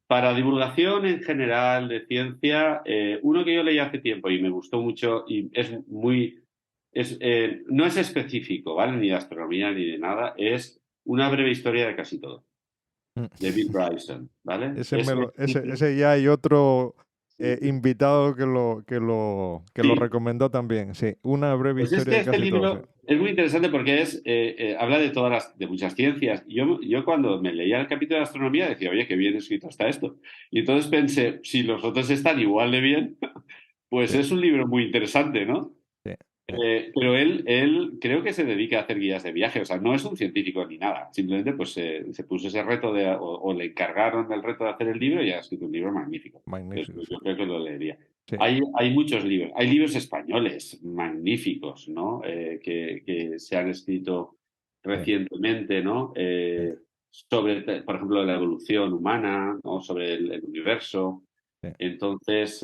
Para divulgación en general de ciencia, uno que yo leí hace tiempo y me gustó mucho y no es específico, ¿vale? Ni de astronomía ni de nada, es Una breve historia de casi todo mm. de Bill Bryson, ¿vale? Ese ya hay otro Sí. invitado que lo Sí. recomendó también, sí, una breve Pues es historia que de este casi todo, sí. libro es muy interesante porque habla de de muchas ciencias. Yo cuando me leía el capítulo de astronomía decía, oye, qué bien escrito está esto. Y entonces pensé, si los otros están igual de bien, pues Sí, es un libro muy interesante, ¿no? sí, sí, Pero él creo que se dedica a hacer guías de viaje, o sea, no es un científico ni nada, simplemente pues se puso ese reto o le encargaron el reto de hacer el libro y ha escrito un libro magnífico. magnífico, sí. Yo creo que lo leería. Sí, Hay muchos libros, hay libros españoles magníficos, ¿no? Que se han escrito sí, recientemente, ¿no? sí, Sobre, por ejemplo, la evolución humana, ¿no? Sobre el universo. sí. Entonces,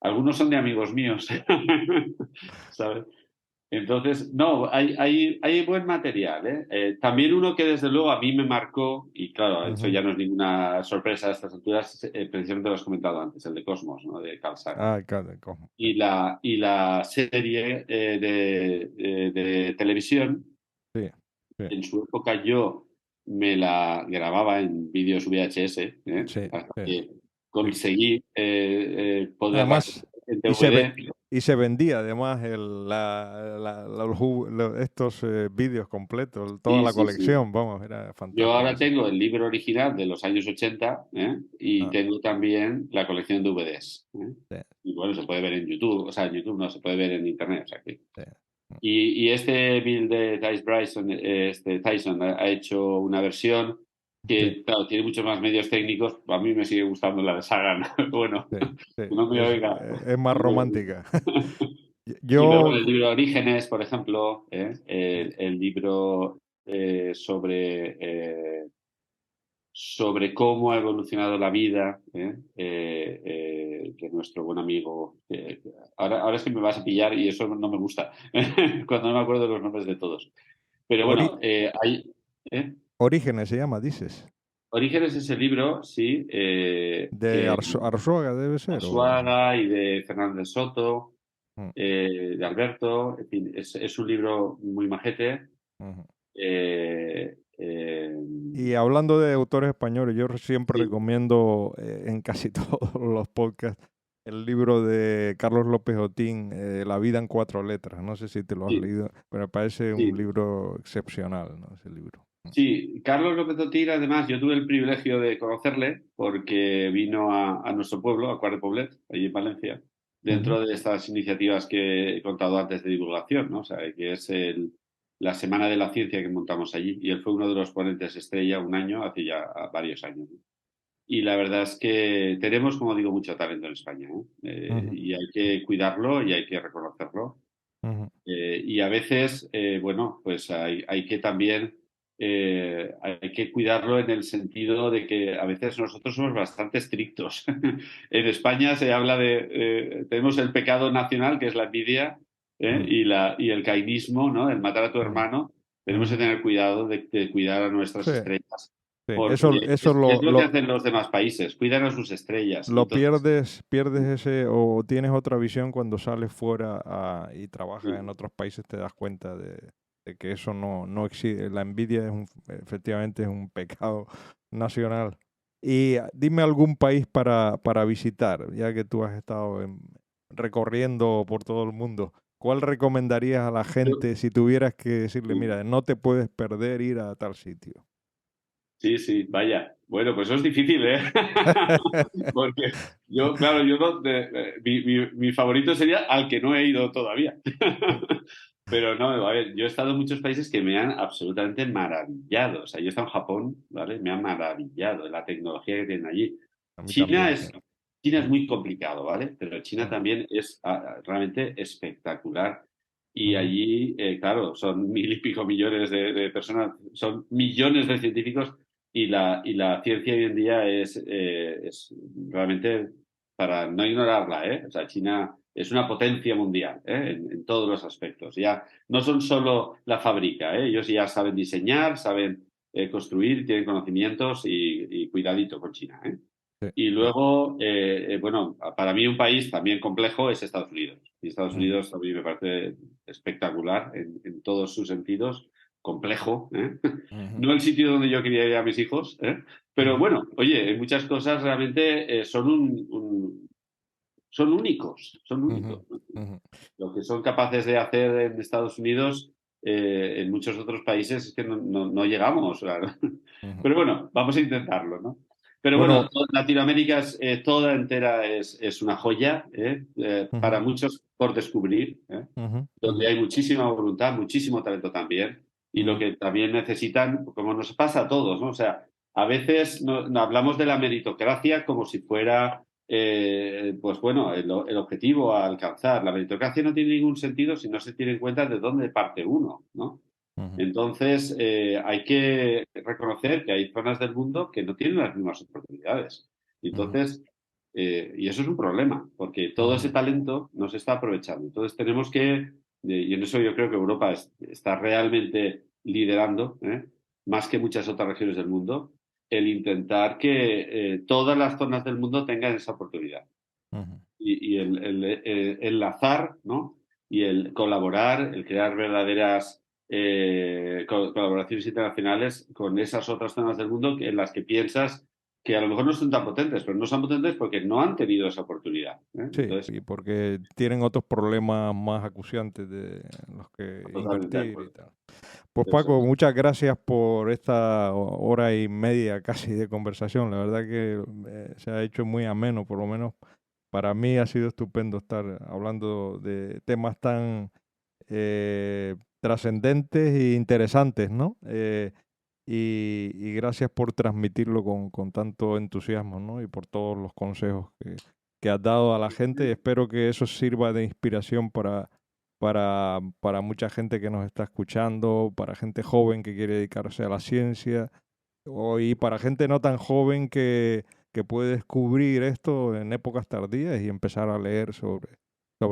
algunos son de amigos míos, ¿sabes? Entonces, no, hay buen material, ¿eh? También uno que desde luego a mí me marcó, y claro, eso Ujú. ya no es ninguna sorpresa a estas alturas, precisamente lo has comentado antes, el de Cosmos, ¿no? De Carl Sagan. Ah, claro, ¿cómo? Sí, Y la serie de televisión, sí, sí, en su época yo me la grababa en vídeos VHS, ¿eh? sí, Hasta sí, que sí. conseguí poderla Además, comprar en y se ve, DVD. Y se vendía además estos vídeos completos, toda Sí, la sí, sí. colección, vamos, era Yo fantástico. ahora Sí. tengo el libro original de los años 80, y Ah, tengo también la colección de DVDs. sí, Y bueno, se puede ver en YouTube, o sea, en YouTube no, se puede ver en Internet. O sea que... sí. Y este Bill de Tyson Bryson, Tyson ha hecho una versión Sí, que, claro, tiene muchos más medios técnicos. A mí me sigue gustando la de Sagan. Bueno, sí, sí, no me oiga. es más romántica. Sí, pero bueno, Yo, el libro Orígenes, por ejemplo, sí, el libro sobre cómo ha evolucionado la vida, de nuestro buen amigo. Ahora es que me vas a pillar y eso no me gusta, cuando no me acuerdo de los nombres de todos. Pero Ori- bueno, hay... ¿eh? Orígenes se llama, dices. Orígenes es el libro, sí, De que Arzuaga debe ser, o... Arzuaga y de Fernández Soto, Mm, de Alberto, en fin, es un libro muy majete. ujú. eh, eh, Y hablando de autores españoles, yo siempre sí, recomiendo en casi todos los podcasts el libro de Carlos López Otín, La vida en cuatro letras. No sé si te lo has sí, leído, pero me parece un sí. libro excepcional, ¿no? Ese libro. Sí, Carlos López Otín, además, yo tuve el privilegio de conocerle porque vino a nuestro pueblo, a Cuart de Poblet, allí en Valencia, Ujú, dentro de estas iniciativas que he contado antes de divulgación, ¿no? O sea, que es la Semana de la Ciencia que montamos allí. Y él fue uno de los ponentes estrella un año, hace ya varios años, ¿no? Y la verdad es que tenemos, como digo, mucho talento en España, ¿no? ujú, Y hay que cuidarlo y hay que reconocerlo. ujú, Y a veces, bueno, pues hay que también, hay que cuidarlo en el sentido de que a veces nosotros somos bastante estrictos. En España se habla tenemos el pecado nacional, que es la envidia, ujú, y el cainismo, ¿no? El matar a tu ujú, hermano. Tenemos que ujú. tener cuidado de cuidar a nuestras Sí, estrellas, sí. Eso, porque eso es lo que hacen los demás países, cuidan a sus estrellas. Y lo entonces, pierdes ese, o tienes otra visión cuando sales fuera y trabajas en otros países, te das cuenta de que eso no existe. La envidia efectivamente es un pecado nacional. Y dime algún país para visitar, ya que tú has estado recorriendo por todo el mundo. ¿Cuál recomendarías a la yo- gente si tuvieras que decirle, mira, no te puedes perder ir a tal sitio? Sí, sí, vaya. Bueno, pues eso es difícil, ¿eh? Porque yo, claro, yo mi favorito sería al que no he ido todavía. Pero no, a ver, yo he estado en muchos países que me han absolutamente maravillado. O sea, yo he estado en Japón, ¿vale? Me han maravillado la tecnología que tienen allí. A mí China también, sí. es, China es Mm, muy complicado, ¿vale? Pero China mm, también es realmente espectacular. Y ujú, allí, claro, son 1.000 y pico millones de personas, son millones de científicos y la ciencia hoy en día es realmente para no ignorarla, ¿eh? O sea, China es una potencia mundial, ¿eh? En todos los aspectos. Ya no son solo la fábrica, ¿eh? Ellos ya saben diseñar, saben construir, tienen conocimientos y cuidadito con China, ¿eh? sí, Y sí. luego, bueno, para mí un país también complejo es Estados Unidos. Y Estados Ujú, Unidos a mí me parece espectacular en todos sus sentidos, complejo, ¿eh? ujú, No el sitio donde yo quería ir a mis hijos, ¿eh? Pero ujú, bueno, oye, en muchas cosas realmente son únicos, son ujú, únicos. ujú, Lo que son capaces de hacer en Estados Unidos, en muchos otros países es que no llegamos. O sea, ¿no? ujú. Pero bueno, vamos a intentarlo, ¿no? Pero Bueno, bueno, Latinoamérica toda entera es una joya, para ujú, muchos por descubrir, ujú, donde ujú, hay muchísima voluntad, muchísimo talento también, y lo ujú, que también necesitan, como nos pasa a todos, ¿no? O sea, a veces no hablamos de la meritocracia como si fuera, pues bueno, el objetivo a alcanzar. La meritocracia no tiene ningún sentido si no se tiene en cuenta de dónde parte uno, ¿no? ujú, Entonces, hay que reconocer que hay zonas del mundo que no tienen las mismas oportunidades. Y ujú, entonces, y eso es un problema, porque todo ese ujú, talento no se está aprovechando. Entonces, tenemos que, y en eso yo creo que Europa está realmente liderando, más que muchas otras regiones del mundo, el intentar que todas las zonas del mundo tengan esa oportunidad. ujú, Y el enlazar, ¿no? Y el colaborar, el crear verdaderas colaboraciones internacionales con esas otras zonas del mundo en las que piensas que a lo mejor no son tan potentes, pero no son potentes porque no han tenido esa oportunidad. Sí, Entonces, y porque tienen otros problemas más acuciantes de los que totalmente de invertir y acuerdo. tal. Pues Eso Paco, es. muchas gracias por esta hora y media casi de conversación. La verdad que se ha hecho muy ameno, por lo menos para mí ha sido estupendo estar hablando de temas tan trascendentes e interesantes, ¿no? Y gracias por transmitirlo con tanto entusiasmo, ¿no? Y por todos los consejos que has dado a la gente. Y espero que eso sirva de inspiración para mucha gente que nos está escuchando, para gente joven que quiere dedicarse a la ciencia, y para gente no tan joven que puede descubrir esto en épocas tardías y empezar a leer sobre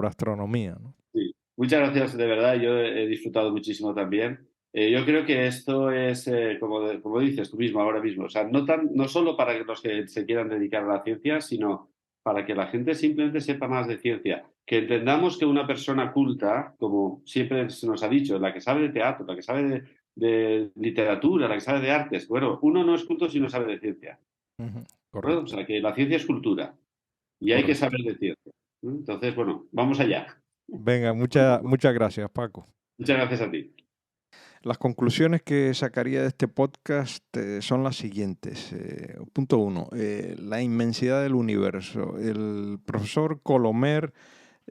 astronomía, ¿no? Sí. Muchas gracias, de verdad. Yo he disfrutado muchísimo también. Yo creo que esto es, como dices tú mismo ahora mismo, o sea, no solo para los que se quieran dedicar a la ciencia, sino para que la gente simplemente sepa más de ciencia. Que entendamos que una persona culta, como siempre se nos ha dicho, la que sabe de teatro, la que sabe de literatura, la que sabe de artes, bueno, uno no es culto si no sabe de ciencia. Ujú. ¿De acuerdo? O Correcto, sea, que la ciencia es cultura y hay que correcto. saber de ciencia. Entonces, bueno, vamos allá. Venga, muchas gracias, Paco. Muchas gracias a ti. Las conclusiones que sacaría de este podcast son las siguientes. Punto uno, la inmensidad del universo. El profesor Colomer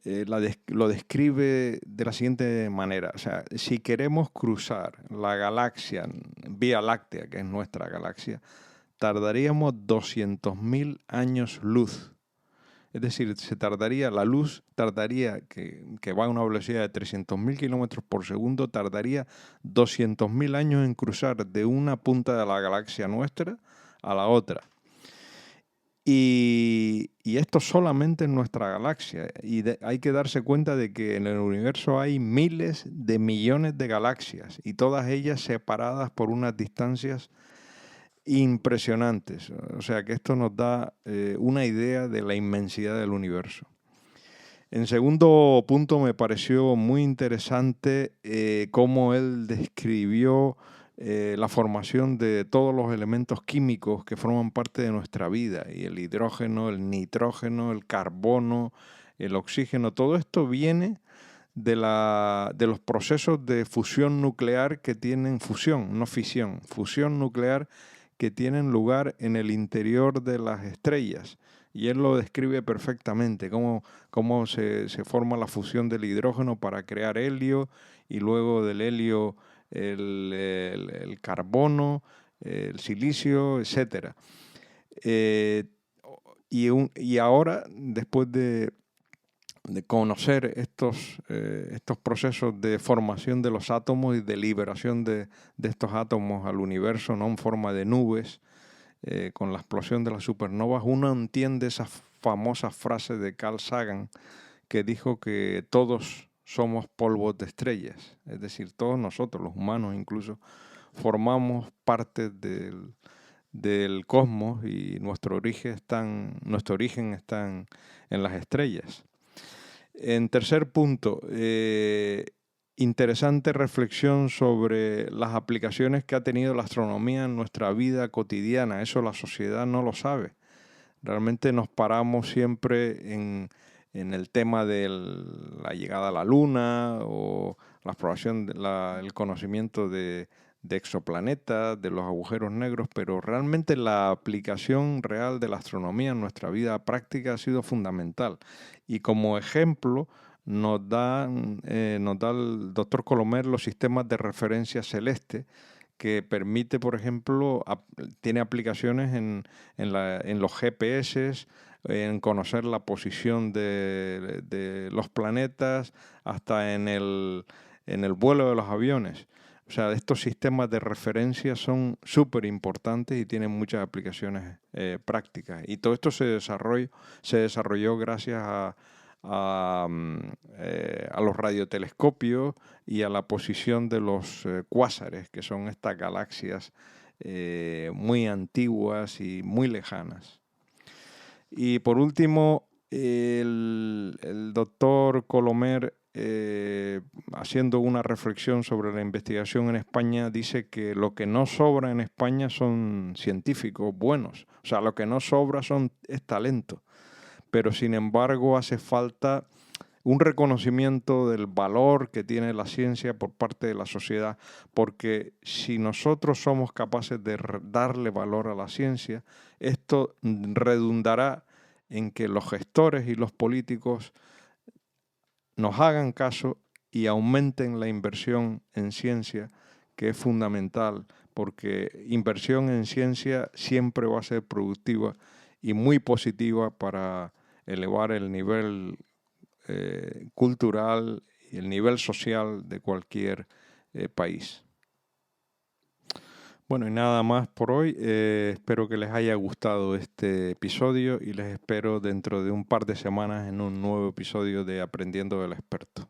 lo describe de la siguiente manera. O sea, si queremos cruzar la galaxia, Vía Láctea, que es nuestra galaxia, tardaríamos 200.000 años luz. Es decir, la luz tardaría, que va a una velocidad de 300.000 kilómetros por segundo, tardaría 200.000 años en cruzar de una punta de la galaxia nuestra a la otra. Y esto solamente en nuestra galaxia. Y hay que darse cuenta de que en el universo hay miles de millones de galaxias y todas ellas separadas por unas distancias impresionantes. O sea que esto nos da una idea de la inmensidad del universo. En segundo punto, me pareció muy interesante cómo él describió la formación de todos los elementos químicos que forman parte de nuestra vida, y el hidrógeno, el nitrógeno, el carbono, el oxígeno. Todo esto viene de los procesos de fusión nuclear que tienen fusión, no fisión, fusión nuclear que tienen lugar en el interior de las estrellas. Y él lo describe perfectamente, cómo se forma la fusión del hidrógeno para crear helio, y luego del helio el carbono, el silicio, etc. Eh, y ahora, después de conocer estos procesos de formación de los átomos y de liberación de estos átomos al universo, ¿no? En forma de nubes, con la explosión de las supernovas, uno entiende esa famosa frase de Carl Sagan que dijo que todos somos polvos de estrellas, es decir, todos nosotros, los humanos incluso, formamos parte del cosmos, y nuestro origen está en las estrellas. En tercer punto, interesante reflexión sobre las aplicaciones que ha tenido la astronomía en nuestra vida cotidiana. Eso la sociedad no lo sabe. Realmente nos paramos siempre en el tema de la llegada a la Luna, o la exploración, el conocimiento de exoplanetas, de los agujeros negros, pero realmente la aplicación real de la astronomía en nuestra vida práctica ha sido fundamental. Y como ejemplo nos da el doctor Colomer los sistemas de referencia celeste, que permite, por ejemplo, tiene aplicaciones en los GPS, en conocer la posición de los planetas, hasta en el vuelo de los aviones. O sea, estos sistemas de referencia son súper importantes y tienen muchas aplicaciones prácticas. Y todo esto se desarrolló gracias a los radiotelescopios y a la posición de los cuásares, que son estas galaxias muy antiguas y muy lejanas. Y por último, el doctor Colomer haciendo una reflexión sobre la investigación en España, dice que lo que no sobra en España son científicos buenos. O sea, lo que no sobra es talento. Pero sin embargo hace falta un reconocimiento del valor que tiene la ciencia por parte de la sociedad, porque si nosotros somos capaces de darle valor a la ciencia, esto redundará en que los gestores y los políticos nos hagan caso y aumenten la inversión en ciencia, que es fundamental, porque inversión en ciencia siempre va a ser productiva y muy positiva para elevar el nivel cultural y el nivel social de cualquier país. Bueno, y nada más por hoy. Espero que les haya gustado este episodio y les espero dentro de un par de semanas en un nuevo episodio de Aprendiendo del Experto.